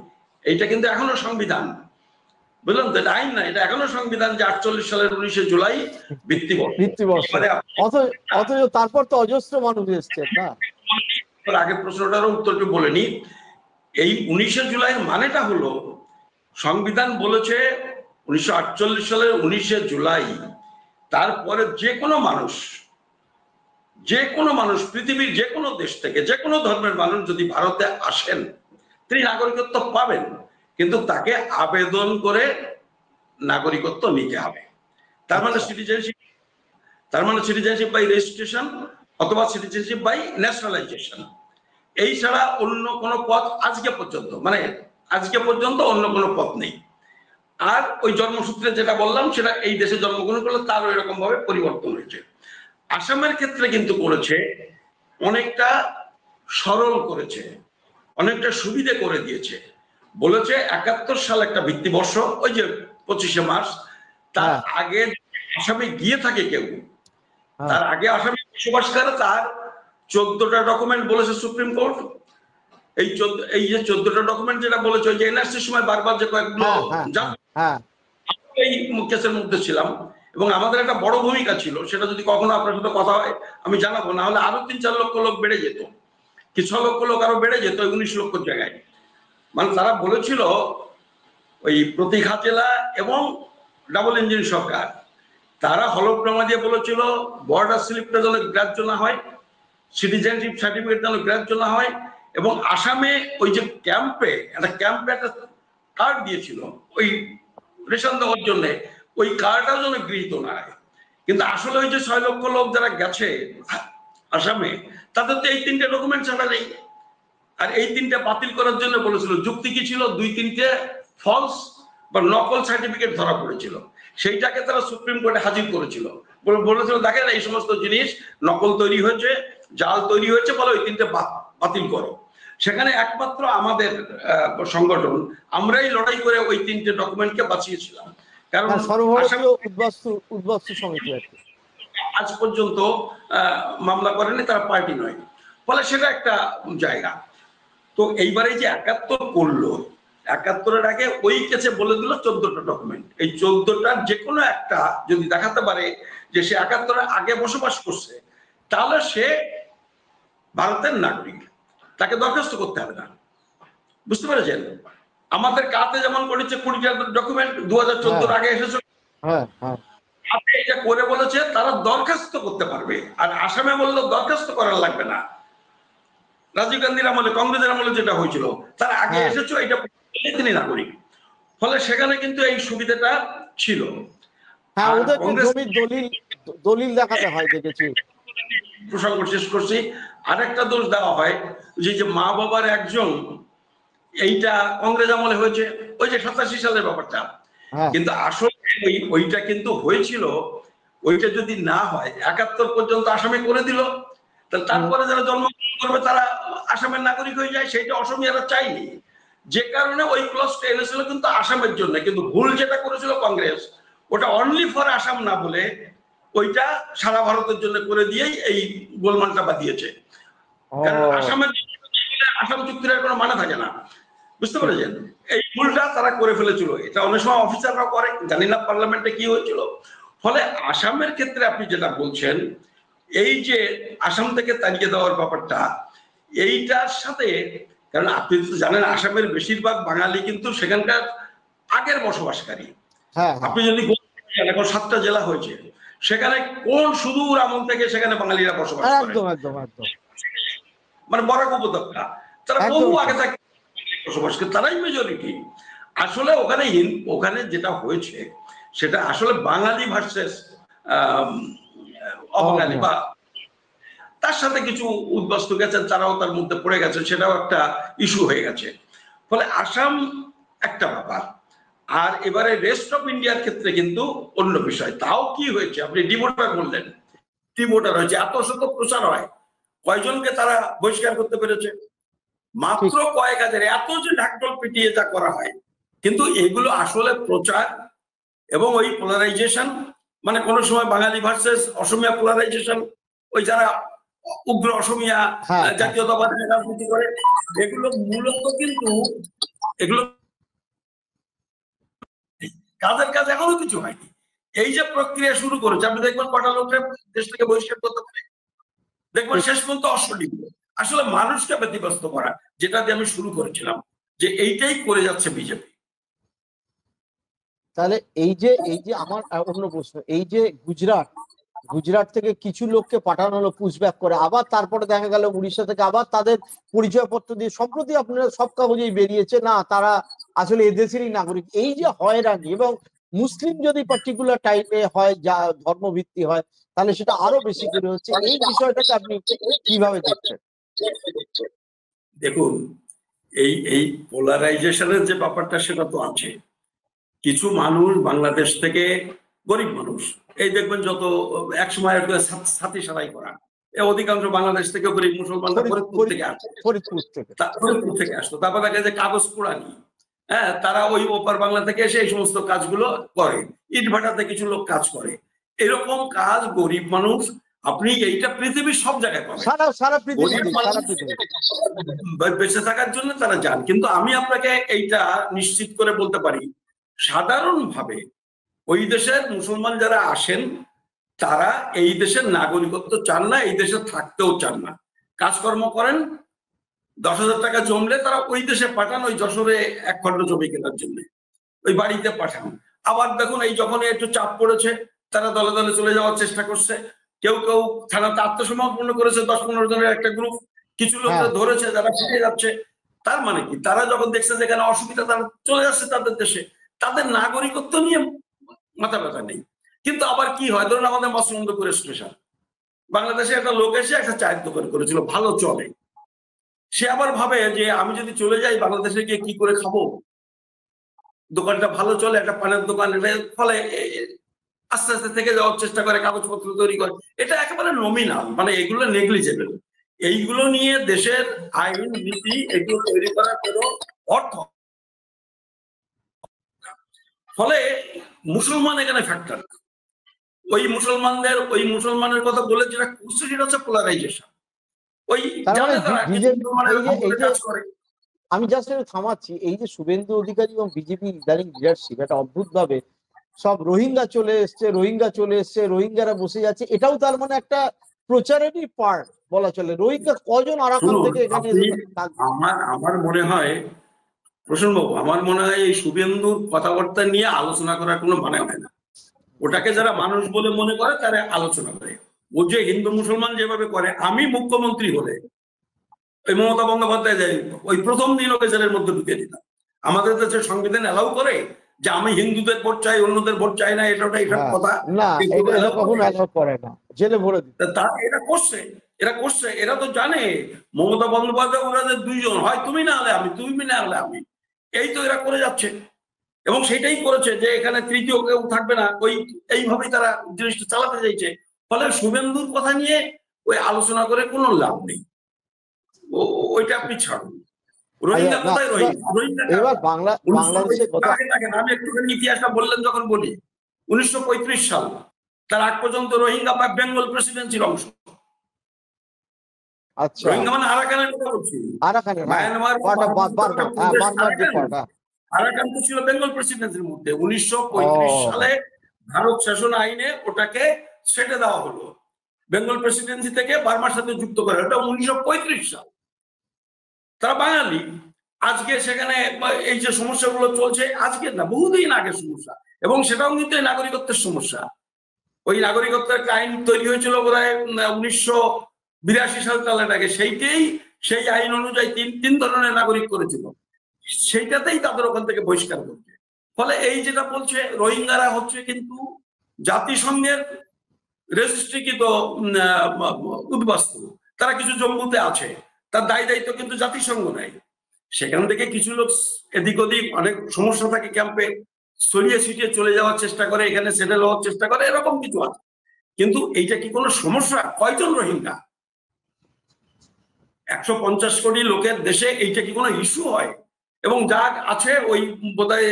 এইটা কিন্তু এখনো সংবিধান, বুঝলাম তো, এটা আইন না, এটা এখনো সংবিধান যে 48 সালের 19শে জুলাই ভিত্তিবর্ষ। অথচ তারপর তো অজস্র মানুষ এসছে না। আগের প্রশ্নটারও উত্তরটি বলেনি। এই 19শে জুলাইয়ের মানেটা হলো, সংবিধান বলেছে 1948 সালের 19শে জুলাই, তারপরে যে কোনো মানুষ পৃথিবীর যে কোনো দেশ থেকে, যে কোনো ধর্মের মানুষ যদি ভারতে আসেন, তিনি নাগরিকত্ব পাবেন, কিন্তু তাকে আবেদন করে নাগরিকত্ব নিতে হবে। তার মানে সিটিজেনশিপ, তার মানে সিটিজেনশিপ বাই রেজিস্ট্রেশন অথবা সিটিজেনশিপ বাই ন্যাশনালাইজেশন। এই ছাড়া অন্য কোনো পথ আজকে পর্যন্ত, মানে আজকে পর্যন্ত অন্য কোনো পথ নেই। আর ওই জন্মসূত্রে যেটা বললাম সেটা এই দেশে জন্মগ্রহণ করলে তারও এরকম ভাবে পরিবর্তন হয়েছে। আসামের ক্ষেত্রে কিন্তু করেছে অনেকটা সরল করেছে, অনেকটা সুবিধে করে দিয়েছে। বলেছে 71 সাল একটা ভিত্তিবর্ষ, ওই যে 25শে মার্চ, তার আগে আসামে গিয়ে থাকে কেউ, তার আগে আসামে বসবাস করে, তার 14টা ডকুমেন্ট বলেছে সুপ্রিম কোর্ট। এই যে 14টা ডকুমেন্ট যেটা বলেছে, ওই যে এনআরসির সময় বারবার যে কয়েকগুলো, এই কেসের মধ্যে ছিলাম এবং আমাদের একটা বড় ভূমিকা ছিল, সেটা যদি কখনো আপনার সাথে কথা হয় আমি জানাবো, না হলে আরো 3-4 লক্ষ লোক বেড়ে যেত, কি 6 লক্ষ লোক আরো বেড়ে যেত 19 লক্ষ জায়গায়। মানে তারা বলেছিল ওই প্রতীক্ষা জেলা এবং ডাবল ইঞ্জিন সরকার, তারা হলফনামা দিয়ে বলেছিল বর্ডার স্লিপটা যেন গ্রাহ্য না হয়, সিটিজেনশিপ সার্টিফিকেট যেন গ্রাহ্য না হয়, এবং আসামে ওই যে ক্যাম্পে একটা কার্ড দিয়েছিল ওই রেশন দেওয়ার জন্য, ওই কার্ডটাও যেন গৃহীত না হয়। কিন্তু আসলে ওই যে 6 লক্ষ লোক যারা গেছে আসামে, তাদের তো এই 3টে ডকুমেন্ট ছাড়া নেই। আর এই 3টে বাতিল করার জন্য বলেছিল, যুক্তি কি ছিল, 2-3টে ফলস বা নকল সার্টিফিকেট ধরা পড়েছিল, সেইটাকে তারা সুপ্রিম কোর্টে হাজির করেছিল, বলেছিল দেখেন এই সমস্ত জিনিস নকল তৈরি হয়েছে, জাল তৈরি হয়েছে, বলে ওই 3টে বাতিল করো। সেখানে একমাত্র আমাদের সংগঠন আমরাই লড়াই করে ওই 3টে ডকুমেন্টকে বাঁচিয়েছিলাম, কারণ উদ্বাস্তু সমিতি আজ পর্যন্ত মামলা করেনি, তারা পার্টি নয়, ফলে সেটা একটা জায়গা। তো এইবারে যে 71 করলো, 71-এর আগে ওই কেসে বলে দিল 14টা ডকুমেন্ট, এই 14টার যে কোনো একটা যদি দেখাতে পারে যে সে 71-এর আগে বসবাস করছে, তাহলে সে ভারতের নাগরিক, তাকে দরখাস্ত করতে হবে না। বুঝতে পেরেছেন? আমাদের কাতে যেমন করেছে 20টা ডকুমেন্ট 2014-এর আগে এসেছে, এটা করে বলেছে তারা দরখাস্ত করতে পারবে, আর আসামে বললো দরখাস্ত করার লাগবে না। রাজীব গান্ধীর আমলে, কংগ্রেসের আমলে যেটা হয়েছিল, তার আগে এসেছে, এটা তিনি নাগরিক, ফলে সেখানে কিন্তু এই সুবিধাটা ছিল। দলিল দেখাতে হয়, দেখেছি। প্রসঙ্গ শেষ করছি, আরেকটা দোষ দেওয়া হয় যে মা বাবার একজন, এইটা কংগ্রেস আমলে হয়েছে, ওই যে 87 সালের ব্যাপারটা, কিন্তু আসলে ওইটা কিন্তু হয়েছিল, ওইটা যদি না হয় 71 পর্যন্ত আসামে করে দিল, তারপরে যারা জন্মগ্রহণ করবে তারা আসামের নাগরিক হয়ে যায়, সেটা অসমীয়ারা চাইনি, যে কারণে ওই ক্লজটা এনেছিল কিন্তু আসামের জন্য। কিন্তু ভুল যেটা করেছিল কংগ্রেস, ওটা অনলি ফর আসাম না বলে ওইটা সারা ভারতের জন্য করে দিয়েই এই গোলমালটা বাঁধিয়েছে। কারণ আসামের আসাম চুক্তির কোনো মানে থাকে না, বুঝতে পেরেছেন? এই ভুলটা তারা করে ফেলেছিল, এটা অনেক সময় অফিসাররাও করে, জানি না পার্লামেন্টে কি হয়েছিল। ফলে আসামের ক্ষেত্রে আপনি যেটা বলছেন, এই যে আসাম থেকে তাড়িয়ে দেওয়ার ব্যাপারটা, এইটার সাথে, কারণ আপনি তো জানেন আসামের বেশিরভাগ বাঙালি কিন্তু সেখানকার আগের বসবাসকারী। আপনি যদি এখন 7টা জেলা হয়েছে, সেখানে কোন সুদূর আমল থেকে সেখানে বাঙালিরা বসবাস করে, মানে বরাক উপত্যকা, তারা বহু আগে থেকে বসবাস করে, তারাই মেজরিটি। আসলে ওখানে যেটা হয়েছে সেটা আসলে বাঙালি ভার্সেস অবাঙালি, বা তার সাথে কিছু উদ্বাস্তু গেছেন, তারাও তার মধ্যে পড়ে গেছেন, সেটাও একটা ইস্যু হয়ে গেছে। ফলে আসাম একটা ব্যাপার, আর এবারে রেস্ট অফ ইন্ডিয়ার ক্ষেত্রে কিন্তু অন্য বিষয়। তাও কি হয়েছে, আপনি ডিভোটার বললেন, ডিভোটার হয়েছে, এত শত প্রচার হয়, কয়জনকে তারা বহিষ্কার করতে পেরেছে? মাত্র কয়েক হাজার। এত যে ঢাকঢোল পিটিয়ে যা করা হয়, কিন্তু এগুলো আসলে প্রচার এবং ওই পোলারাইজেশন, মানে কোন সময় বাঙালি ভার্সেস অসমিয়া পোলারাইজেশন, ওই যারা উগ্র অসমিয়া জাতীয়তাবাদী রাজনীতি করে, এগুলো মূলত কিন্তু এগুলো কাজের কাজ এখনো কিছু হয়নি। এই যে প্রক্রিয়া শুরু করেছে, আপনি দেখবেন কটা লোকের দেশ থেকে বহিষ্কার করতে পারে, দেখবেন শেষ পর্যন্ত অসঠিক। আসলে মানুষকে ব্যতিব্যস্ত করা, যেটা দিয়ে আমি শুরু করেছিলাম, যে এইটাই করে যাচ্ছে বিজেপি। তাহলে এই যে আমার অন্য প্রশ্ন, এই যে গুজরাট থেকে কিছু লোককে পাঠানো হলো পুশব্যাক করে, আবার তারপরে দেখা গেল উড়িষ্যা থেকে আবার তাদের পরিচয়পত্র দিয়ে সম্প্রতি আপনারা সব কাগজেই বেরিয়েছে না তারা আসলে এদেশেরই নাগরিক। এই যে হয়রানি, এবং মুসলিম যদি পার্টিকুলার টাইপে হয়, যা ধর্মভিত্তি হয়, তাহলে সেটা আরো বেশি করে হচ্ছে। এই বিষয়টাকে আপনি কিভাবে দেখছেন? দেখুন, এই পোলারাইজেশনের যে ব্যাপারটা সেটা তো আছে। কিছু মানুষ বাংলাদেশ থেকে, গরিব মানুষ, এই দেখবেন যত একসময় ছাতি সারাই করা, অধিকাংশ বাংলাদেশ থেকে গরিব মুসলমানরা ফরিদপুর থেকে আসতো, ফরিদপুর থেকে আসতো। তারপর দেখা যায় কাগজ পোড়ানি, হ্যাঁ, তারা ওই ওপার বাংলা থেকে এসে এই সমস্ত কাজগুলো করে। ইটভাটাতে কিছু লোক কাজ করে, এরকম কাজ গরিব মানুষ আপনি এইটা পৃথিবীর সব জায়গায় পাবেন, বেঁচে থাকার জন্য তারা যান। কিন্তু আমি আপনাকে এইটা নিশ্চিত করে বলতে পারি, সাধারণভাবে ওই দেশের মুসলমান যারা আসেন তারা এই দেশের নাগরিকত্ব চান না, এই দেশে থাকতেও চান না। কাজকর্ম করেন, 10,000 টাকা জমলে তারা ওই দেশে পাঠান, ওই যশোরে 1 খন্ড জমি কেনার জন্য ওই বাড়িতে পাঠান। আবার দেখুন, এই যখন একটু চাপ পড়েছে তারা দলে দলে চলে যাওয়ার চেষ্টা করছে। কেউ কেউ থানাতে আত্মসমর্পণ করেছে, 10-15 জনের একটা গ্রুপ, কিছু লোকরা ধরেছে যারা ফিরে যাচ্ছে। তার মানে কি, তারা যখন দেখছে যেখানে অসুবিধা তারা চলে যাচ্ছে তাদের দেশে, তাদের নাগরিকত্ব নিয়ে মাথা ব্যথা নেই। কিন্তু আবার কি হয়, ধরুন আমাদের মসলন্দপুর স্টেশন, বাংলাদেশে একটা লোক এসে একটা চায়ের দোকান করেছিল, ভালো চলে। সে আবার ভাবে যে আমি যদি চলে যাই বাংলাদেশে গিয়ে কি করে খাবো, দোকানটা ভালো চলে, একটা পানের দোকান, ফলে আস্তে আস্তে থেকে যাওয়ার চেষ্টা করে, কাগজপত্র তৈরি করে। এটা একেবারে নমিনাল, মানে এগুলো নেগলিজেবল। এইগুলো নিয়ে দেশের আইন নীতি এগুলো তৈরি করার কোনো অর্থ, ফলে মুসলমান এখানে ফ্যাক্টর। ওই মুসলমানের কথা বলে যেটা করছে সেটা হচ্ছে পোলারাইজেশন। ওই আমি জাস্ট থামাচ্ছি, এই যে শুভেন্দু অধিকারী এবং বিজেপি ইদানিং লিডারশিপ একটা অদ্ভুত ভাবে সব রোহিঙ্গা চলে এসছে, রোহিঙ্গারা বসে যাচ্ছে, এটাও তার মানে একটা প্রচারেরই পার্ট বলা চলে। রোহিঙ্গা কজন আরাকান থেকে এখানে, আমার মনে হয় প্রসন্নবাবু, আমার মনে হয় এই শুভেন্দুর কথাবার্তা নিয়ে আলোচনা করার কোনো মানে হয় না। ওটাকে যারা মানুষ বলে মনে করে তারা আলোচনা করে। ও যে হিন্দু মুসলমান যেভাবে করে, আমি মুখ্যমন্ত্রী হলে ওই মমতা বন্দ্যোপাধ্যায় যাই ওই প্রথম দিন ওকে জেলের মধ্যে ঢুকিয়ে দিতাম। আমাদের দেশের সংবিধান এলাও করে যে আমি হিন্দুদের ভোট চাই, অন্যদের ভোট চাই না, এটা কথা এরা করছে। এরা তো জানে মমতা বন্দ্যোপাধ্যায় ওনাদের দুইজন, হয় তুমি না হলে আমি, তুমি না হলে আমি, এই তো এরা করে যাচ্ছে। এবং সেটাই করেছে যে এখানে তৃতীয় কেউ থাকবে না, এইভাবেই তারা জিনিসটা চালাতে চাইছে। ফলে শুভেন্দুর কথা নিয়ে ওই আলোচনা করে কোনো লাভ নেই, ওইটা আপনি ছাড়ুন। রোহিঙ্গা কোথায়? আমি একটুখানি ইতিহাসটা বললেন যখন বলি, 1935 সাল, তার আগ পর্যন্ত রোহিঙ্গা বা বেঙ্গল প্রেসিডেন্সির অংশ। রোহিঙ্গা মানে আরাকানের কথা বলছি, মায়ানমার আরাকান তো ছিল বেঙ্গল প্রেসিডেন্সির মধ্যে। 1935 সালে ভারত শাসন আইনে ওটাকে ছেড়ে দেওয়া হলো, বেঙ্গল প্রেসিডেন্সি থেকে বার্মার সাথে যুক্ত করে। ওটা 1935 সাল। তারা বাঙালি। আজকে সেখানে এই যে সমস্যাগুলো চলছে, আজকে না, বহুদিন আগের সমস্যা, এবং সেটাও কিন্তু নাগরিকত্বের সমস্যা। ওই নাগরিকত্বের আইন তৈরি হয়েছিল বোধহয় 1982 সাল সালের আগে। সেই আইন অনুযায়ী তিন ধরনের নাগরিক করেছিল, সেইটাতেই তাদের ওখান থেকে বহিষ্কার করছে। ফলে এই যেটা বলছে রোহিঙ্গারা হচ্ছে কিন্তু জাতিসংঘের রেজিস্ট্রিকৃত উদ্বাস্তু, তারা কিছু জম্মুতে আছে, তার দায় দায়িত্ব কিন্তু জাতিসংঘ নেয়। সেখান থেকে কিছু লোক এদিক ওদিক অনেক সমস্যা থাকে ক্যাম্পে ছড়িয়ে ছিটিয়ে চলে যাওয়ার চেষ্টা করে, এখানে সেটেল হওয়ার চেষ্টা করে, এরকম কিছু আছে। কিন্তু এইটা কি কোনো সমস্যা? কয়জন রোহিঙ্গা? 150 কোটি লোকের দেশে এইটা কি কোনো ইস্যু হয়? এবং যা আছে ওই বোধহয়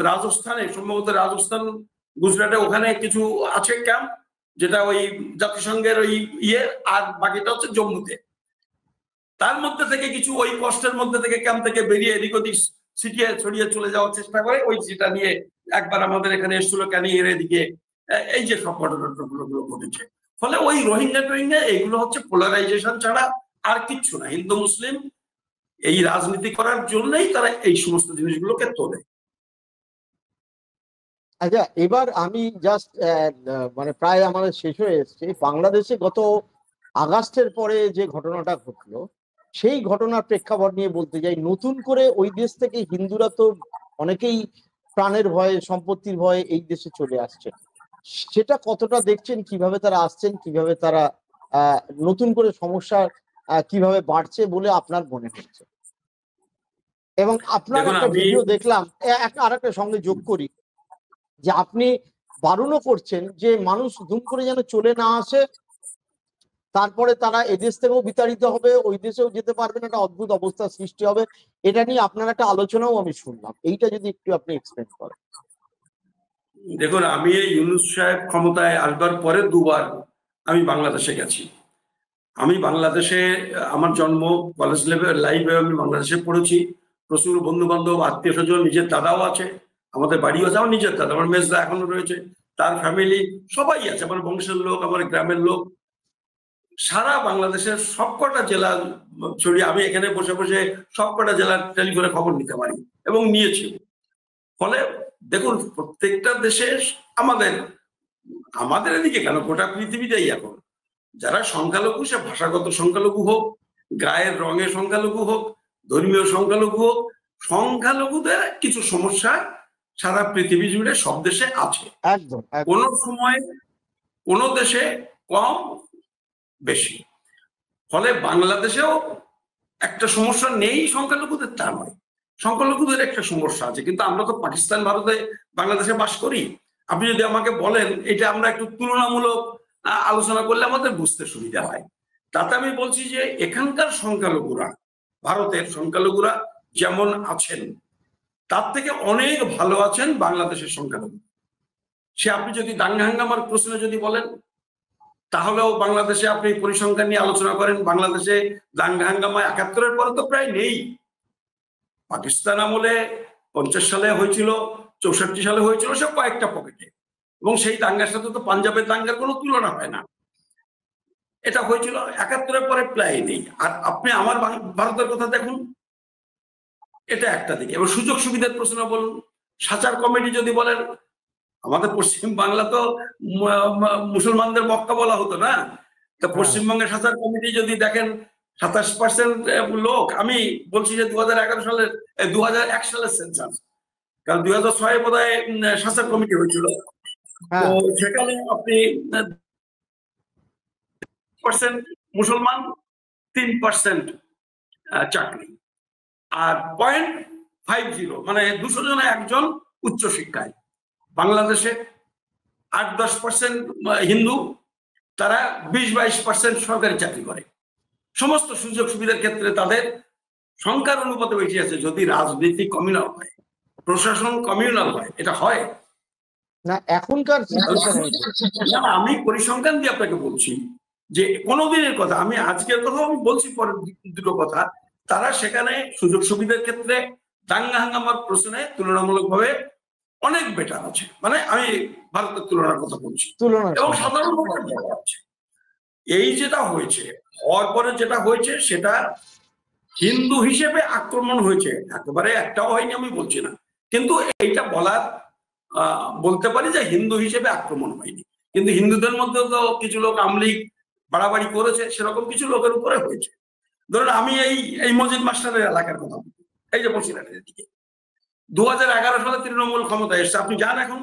রাজস্থানে, সম্ভবত রাজস্থান, গুজরাটে, ওখানে কিছু আছে ক্যাম্প, যেটা ওই জাতিসংঘের ওই আর বাকিটা হচ্ছে জম্মুতে। তার মধ্যে থেকে কিছু ওই কষ্টের মধ্যে থেকে ক্যাম্প থেকে বেরিয়ে এদিক ওদিক ছিটিয়ে ছড়িয়ে চলে যাওয়ার চেষ্টা করে। ওই যেটা নিয়ে একবার আমাদের এখানে এসেছিল ক্যানিংয়ের এদিকে, এই যে সব ঘটনাগুলো ঘটেছে। ফলে ওই রোহিঙ্গা এইগুলো হচ্ছে পোলারাইজেশন ছাড়া আর কিচ্ছু না। হিন্দু মুসলিম এই রাজনীতি করার জন্যই তারা এই সমস্ত জিনিসগুলোকে তোলে। আচ্ছা, এবার আমি জাস্ট মানে প্রায় আমাদের শেষ হয়ে এসছে। বাংলাদেশে গত আগস্টের পরে যে ঘটনাটা ঘটলো, সেই ঘটনার প্রেক্ষাপট নিয়ে বলতে যাই, নতুন করে ওই দেশ থেকে হিন্দুরা তো অনেকেই প্রাণের ভয়ে, সম্পত্তির ভয়ে এই দেশে চলে আসছে। সেটা কতটা দেখছেন, কিভাবে তারা আসছেন, কিভাবে তারা আহ নতুন করে সমস্যা কিভাবে বাড়ছে বলে আপনার মনে হচ্ছে? এবং আপনার দেখুন একটা আমি ভিডিও দেখলাম, আর একটা সঙ্গে যোগ করি, যে আপনি বারণও করছেন যে মানুষ দুম করে যেন চলে না আসে, তারপরে তারা এদেশ থেকেও বিতাড়িত হবে, ওই দেশেও যেতে পারবে না, একটা অদ্ভুত অবস্থার সৃষ্টি হবে। এটা নিয়ে আপনার একটা আলোচনাও আমি শুনলাম, এইটা যদি একটু আপনি এক্সপ্লেন করেন। দেখুন, আমি এই ইউনূস সাহেব ক্ষমতায় আসবার পরে দুবার আমি বাংলাদেশে গেছি। আমি বাংলাদেশে, আমার জন্ম, কলেজ লেভেল লাইফে আমি বাংলাদেশে পড়েছি। প্রচুর বন্ধু বান্ধব, আত্মীয় স্বজন, নিজের দাদাও আছে, আমাদের বাড়িও আছে। আমার নিজের দাদা, আমার মেজদা এখনো রয়েছে, তার ফ্যামিলি সবাই আছে, আমার বংশের লোক, আমার গ্রামের লোক। সারা বাংলাদেশের সবকটা জেলা ছড়িয়ে আমি এখানে বসে বসে সবকটা জেলার টেলিফোনে খবর নিতে পারি এবং নিয়েছি। ফলে দেখুন, প্রত্যেকটা দেশে আমাদের আমাদের এদিকে কেন, গোটা পৃথিবীতেই এখন যারা সংখ্যালঘু, সে ভাষাগত সংখ্যালঘু হোক, গায়ের রঙের সংখ্যালঘু হোক, ধর্মীয় সংখ্যালঘু হোক, সংখ্যালঘুদের কিছু সমস্যা সারা পৃথিবী জুড়ে সব দেশে আছে। একদম কোন সময় কোন দেশে কম বেশি। ফলে বাংলাদেশেও একটা সমস্যা নেই সংখ্যালঘুদের, তা নয়, সংখ্যালঘুদের একটা সমস্যা আছে। কিন্তু আমরা তো পাকিস্তান, ভারতে, বাংলাদেশে বাস করি। আপনি যদি আমাকে বলেন, এটা আমরা একটু তুলনামূলক আলোচনা করলে আমাদের বুঝতে সুবিধা হয়। তাতে আমি বলছি যে এখানকার সংখ্যালঘুরা, ভারতের সংখ্যালঘুরা যেমন আছেন, তার থেকে অনেক ভালো আছেন বাংলাদেশের সংখ্যালঘু। সে আপনি যদি দাঙ্গা হাঙ্গামার প্রশ্নে যদি বলেন, তাহলেও বাংলাদেশে আপনি পরিসংখ্যান নিয়ে আলোচনা করেন, বাংলাদেশে দাঙ্গা হাঙ্গামা ৭১-এর পরে তো প্রায় নেই। পাকিস্তান আমলে ৫০ সালে হয়েছিল, ৬৪ সালে হয়েছিল, সব কয়েকটা পকেটে, এবং সেই দাঙ্গার সাথে তো পাঞ্জাবের দাঙ্গার কোনো তুলনা হয় না। এটা হয়েছিল ৭১-এর পরে প্রায় নেই। আর আপনি আমার ভারতের কথা দেখুন, এটা একটা দিকে। এবার সুযোগ সুবিধার প্রশ্ন বলুন, সাচার কমিটি যদি বলেন, আমাদের পশ্চিম বাংলা তো মুসলমানদের মক্কা বলা হতো না, তা পশ্চিমবঙ্গের সাচার কমিটি যদি দেখেন, ২৭% লোক, আমি বলছি যে ২০১১ সালের ২০০১ সালের সেন্সাস, কারণ ২০০৬ বোধহয় সাচার কমিটি হয়েছিল। তো সেখানে আপনি মুসলমান, ৩% চাকরি, আর 0.50 মানে ২০০ জনে একজন উচ্চশিক্ষায়। বাংলাদেশে ৮-১০% হিন্দু, তারা ২০-২২% সরকারি চাকরি করে। সমস্ত সুযোগ সুবিধার ক্ষেত্রে তাদের সংখ্যার অনুপাতে বেশি আছে। যদি রাজনীতি কমিউনাল হয়, প্রশাসন কমিউনাল হয়, এটা হয় না এখনকার না। আমি পরিসংখ্যান দিয়ে আপনাকে বলছি যে কোনোদিনের কথা, আমি আজকের কথা আমি বলছি, পরের দুটো কথা, তারা সেখানে সুযোগ সুবিধার ক্ষেত্রে দাঙ্গা হাঙ্গামার প্রশ্নে তুলনামূলকভাবে অনেক বেটার আছে। মানে আমি ভারতের তুলনার কথা বলছি, এবং সাধারণ আছে। এই যেটা হয়েছে, হওয়ার পরে যেটা হয়েছে, সেটা হিন্দু হিসেবে আক্রমণ হয়েছে, একেবারে একটাও হয়নি আমি বলছি না, কিন্তু এইটা বলতে পারি যে হিন্দু হিসেবে আক্রমণ হয়নি। কিন্তু হিন্দুদের মধ্যে তো কিছু লোক আমলিগ বাড়াবাড়ি করেছে, সেরকম কিছু লোকের উপরে হয়েছে। ধরুন আমি এই মসজিদ মাস্টারের এলাকার কথা বলি, এই যে বসিরহাটের দিকে ২০১১ সালে তৃণমূল ক্ষমতায় এসছে। আপনি যান এখন,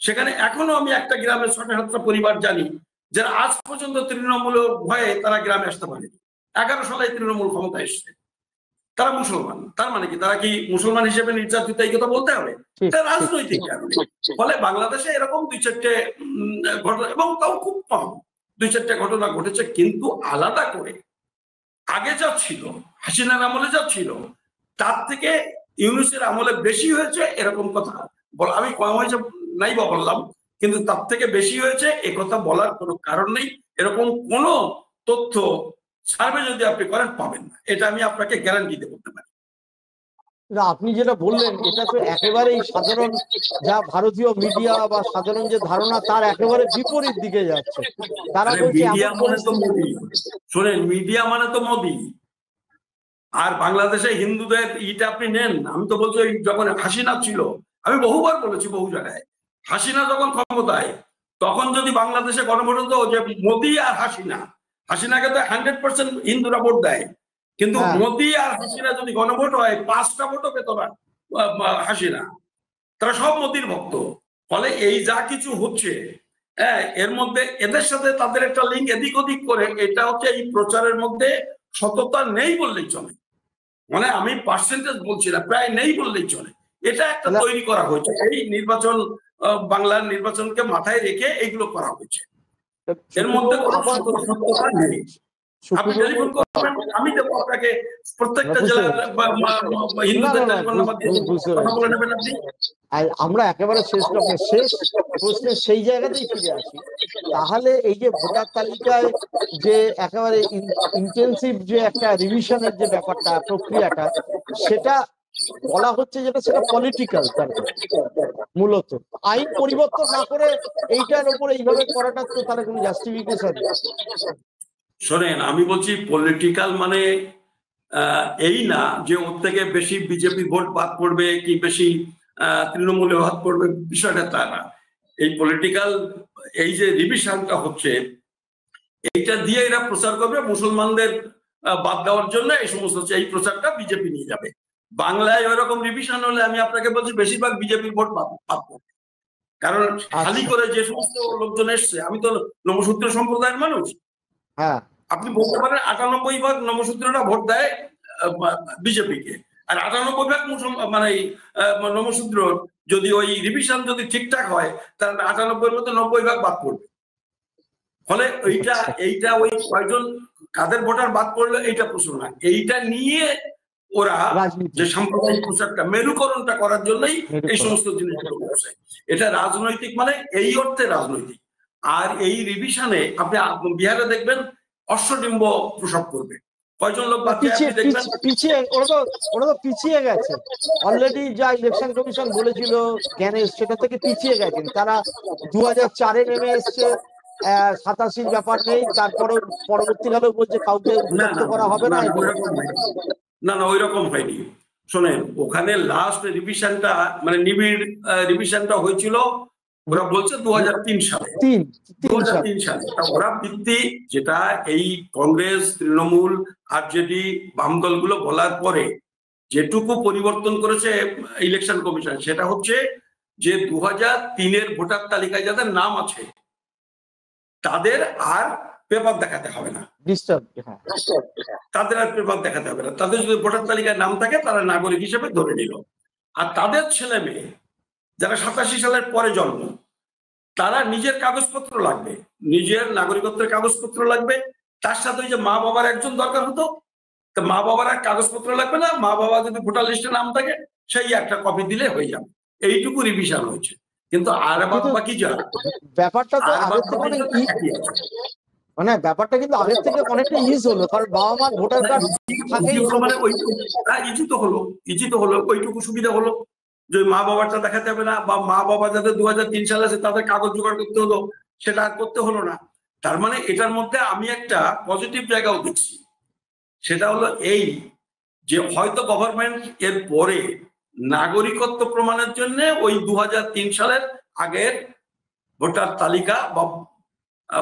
সেখানে এখনো আমি একটা গ্রামের ৬-৭টা পরিবার জানি যারা আজ পর্যন্ত তৃণমূলের ভয়ে তারা গ্রামে আসতে পারেনি। ১১ সালে তৃণমূল ক্ষমতায় এসছে, তারা মুসলমান। তার মানে কি, তারা কি মুসলমান হিসেবে নির্যাতিত, এই কথা বলতে হবে? এটা রাজনৈতিক কারণে। ফলে বাংলাদেশে এরকম ২-৪টে ঘটনা, এবং তাও খুব কম, ২-৪টে ঘটনা ঘটেছে। কিন্তু আলাদা করে আগে যা ছিল, হাসিনার আমলে যা ছিল, তার থেকে ইউনূসের আমলে বেশি হয়েছে, এরকম কথা আমি কম হয়েছে নাই বা বললাম, কিন্তু তার থেকে বেশি হয়েছে এ কথা বলার কোনো কারণ নেই। এরকম কোন তথ্য সার্ভে যদি আপনি করেন পাবেন না, এটা আমি আপনাকে গ্যারান্টি দিয়ে বলতে পারি। আপনি যেটা বললেন, এটা তো একেবারেই সাধারণ যা ভারতীয় মিডিয়া বা সাধারণ যে ধারণা, তার একেবারে বিপরীত দিকে যাচ্ছে। তারা বলছে মিডিয়া মানে তো মোদি, শোনেন, মিডিয়া মানে তো মোদি। আর বাংলাদেশে হিন্দুদের ইটা আপনি নেন, আমি তো বলছি যখন হাসিনা ছিল, আমি বহুবার বলেছি বহু জায়গায়, হাসিনা যখন ক্ষমতায়, তখন যদি বাংলাদেশে গণভোট হতো যে মোদি আর হাসিনা, হাসিনাকে তো 100% হিন্দুরা ভোট দেয়, কিন্তু মোদি আর হাসিনা যদি গণভোট হয় 5টা ভোটও পেত না হাসিনা, তারা সব মোদির ভক্ত। ফলে এই যা কিছু হচ্ছে, হ্যাঁ, এর মধ্যে এদের সাথে তাদের একটা লিঙ্ক এদিক ওদিক করে, এটা হচ্ছে এই প্রচারের মধ্যে সততা নেই বললেই চলে। মানে আমি পার্সেন্টেজ বলছি না, প্রায় নেই বললেই চলে। এটা একটা তৈরি করা হয়েছে, এই নির্বাচন, বাংলার নির্বাচনকে মাথায় রেখে এইগুলো করা হয়েছে। এর মধ্যে কোনো সততা নেই। আপনি টেলিফোন করবেন, আমি দেবো আপনাকে প্রত্যেকটা জেলার হিন্দুদের টেলিফোন নাম্বার দিয়ে কথা বলে নেবেন আপনি। আমরা একেবারে শেষ প্রশ্নের সেই জায়গাতেই ফিরে আসি। তাহলে এই যে ভোটার তালিকায় যে একেবারে ইন্টেন্সিভ যে একটা রিভিশনের যে ব্যাপারটা, প্রক্রিয়াটা, সেটা বলা হচ্ছে যেটা, সেটা পলিটিক্যাল। মূলত আইন পরিবর্তন না করে এইটার উপরে এইভাবে করাটা তো তাহলে কোনো জাস্টিফিকেশন। শোনেন, আমি বলছি পলিটিক্যাল মানে এই না যে ওর থেকে বেশি বিজেপি ভোট বাদ পড়বে কি বেশি তৃণমূলে বাদ পড়বে, বিষয়টা তা না। এই পলিটিক্যাল, এই যে রিভিশনটা হচ্ছে, এইটা দিয়ে এরা প্রচার করবে মুসলমানদের বাদ দেওয়ার জন্য। এই সমস্ত এই প্রচারটা বিজেপি নিয়ে যাবে। বাংলায় ওইরকম রিভিশন হলে আমি আপনাকে বলছি বেশিরভাগ বিজেপির ভোট বাদ পড়বে। কারণ খালি করে যে সমস্ত লোকজন এসছে, আমি তো নমশূদ্র সম্প্রদায়ের মানুষ, হ্যাঁ, আপনি বলতে পারেন 98% নমশূদ্ররা ভোট দেয় বিজেপিকে, আর 98% মানে নমশূদ্র যদি ওই রিভিশন যদি ঠিকঠাক হয়, তাহলে 98 মধ্যে 90% বাদ পড়বে। ফলে এইটা ওই কয়েকজন কাদের ভোটার বাদ পড়লো এইটা প্রশ্ন না, এইটা নিয়ে ওরা যে সাম্প্রদায়িক প্রচারটা, মেরুকরণটা করার জন্যই এই সমস্ত জিনিসগুলো করছে। এটা রাজনৈতিক, মানে এই অর্থে রাজনৈতিক। আর এই রিভিশনে আপনি বিহারে দেখবেন অশ্বডিম্ব প্রসব করবে, কয়জন লোক ওরা তো পিছিয়ে গেছে অলরেডি। যা ইলেকশন কমিশন বলেছিল জ্ঞানেশ, সেটা থেকে পিছিয়ে গেছেন তারা। 2004-এ নেমে এসছে, 87 ব্যাপার নেই, তারপরে পরবর্তীকালে বলছে কাউকে বিরক্ত করা হবে না। না, ওই রকম হয়নি। শোনেন, ওখানে লাস্ট রিভিশনটা, মানে নিবিড় রিভিশনটা হয়েছিল, ওরা বলছে 2003 সালে। 2003 সালে ওরা ভিত্তি, যেটা এই কংগ্রেস, তৃণমূল, আরজেডি, বাম দলগুলো বলার পরে যেটুকু পরিবর্তন করেছে ইলেকশন কমিশন, সেটা হচ্ছে যে 2003-এর ভোটার তালিকায় যাদের নাম আছে তাদের আর পেপার দেখাতে হবে না, তাদের আর পেপার দেখাতে হবে না। তাদের যদি ভোটার তালিকায় নাম থাকে তারা নাগরিক হিসেবে ধরে নিল। আর তাদের ছেলে মেয়ে যারা 87 সালের পরে জন্ম, তারা নিজের কাগজপত্র লাগবে, নিজের নাগরিকত্বের কাগজপত্র লাগবে। তার সাথে ওই যে মা বাবার একজন দরকার হতো, তো মা বাবার আর কাগজপত্র লাগবে না, মা বাবা যদি ভোটার লিস্টে নাম থাকে সেই একটা কপি দিলে হয়ে যাবে। এইটুকু রিভিশন হয়েছে। কিন্তু আর বাকি যা ব্যাপারটা তো মানে ব্যাপারটা কিন্তু আগের থেকে অনেকটা ইজি হলো, কারণ বাবা মার ভোটার কার্ড থাকেই, মানে ইজি তো হলো, ওইটুকু সুবিধা হলো যে মা বাবারটা দেখাতে হবে না, বা মা বাবা যাদের 2003 সালে আছে তাদের কাগজ জোগাড় করতে হলো, সেটা আর করতে হলো না। তার মানে এটার মধ্যে আমি একটা পজিটিভ জায়গাও দেখছি, সেটা হলো এই যে হয়তো গভর্নমেন্ট এর পরে নাগরিকত্ব প্রমাণের জন্য ওই 2003 সালের আগের ভোটার তালিকা বা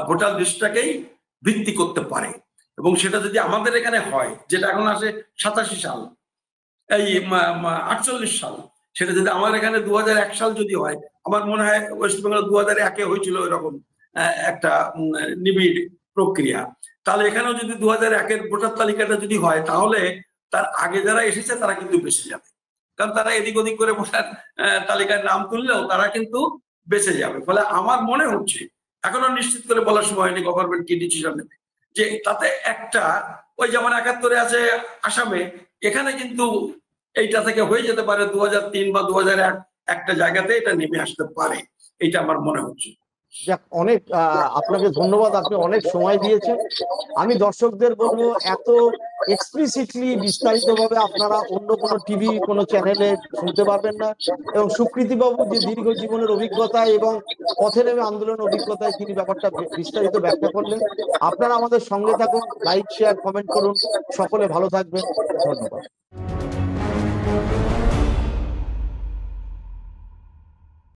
ভোটার লিস্টটাকেই ভিত্তি করতে পারে। এবং সেটা যদি আমাদের এখানে হয়, যেটা এখন আসে 87 সাল, এই 48 সাল, সেটা যদি আমাদের এখানে 2001 সাল যদি হয়, আমার মনে হয় ওয়েস্ট বেঙ্গল 2001-এ হয়েছিল এরকম একটা নিবিড় প্রক্রিয়া। তাহলে এখানেও যদি 2001-এর ভোটার তালিকাটা যদি হয়, তাহলে তার আগে যারা এসেছে তারা কিন্তু বেঁচে যাবে, কারণ তারা এদিক ওদিক করে ভোটার তালিকার নাম তুললেও তারা কিন্তু বেঁচে যাবে। ফলে আমার মনে হচ্ছে, এখনো নিশ্চিত করে বলার সময় হয়নি গভর্নমেন্ট কি ডিসিশন নেবে, যে তাতে একটা ওই যেমন 71-এ আছে আসামে, এখানে কিন্তু এইটা থেকে হয়ে যেতে পারে 2003 বা 2001 একটা জায়গাতে এটা নেমে আসতে পারে, এটা আমার মনে হচ্ছে। অনেক আপনাকে ধন্যবাদ, আপনি অনেক সময় দিয়েছেন। আমি দর্শকদের বলবো, এত এক্সপ্লিসিটলি বিস্তারিতভাবে আপনারা অন্য কোনো টিভি কোনো চ্যানেলে শুনতে পারবেন না। এবং সুকৃতিবাবু যে দীর্ঘ জীবনের অভিজ্ঞতায় এবং পথে নেমে আন্দোলনের অভিজ্ঞতায় তিনি ব্যাপারটা বিস্তারিত ব্যাখ্যা করলেন। আপনারা আমাদের সঙ্গে থাকুন, লাইক, শেয়ার, কমেন্ট করুন। সকলে ভালো থাকবেন, ধন্যবাদ।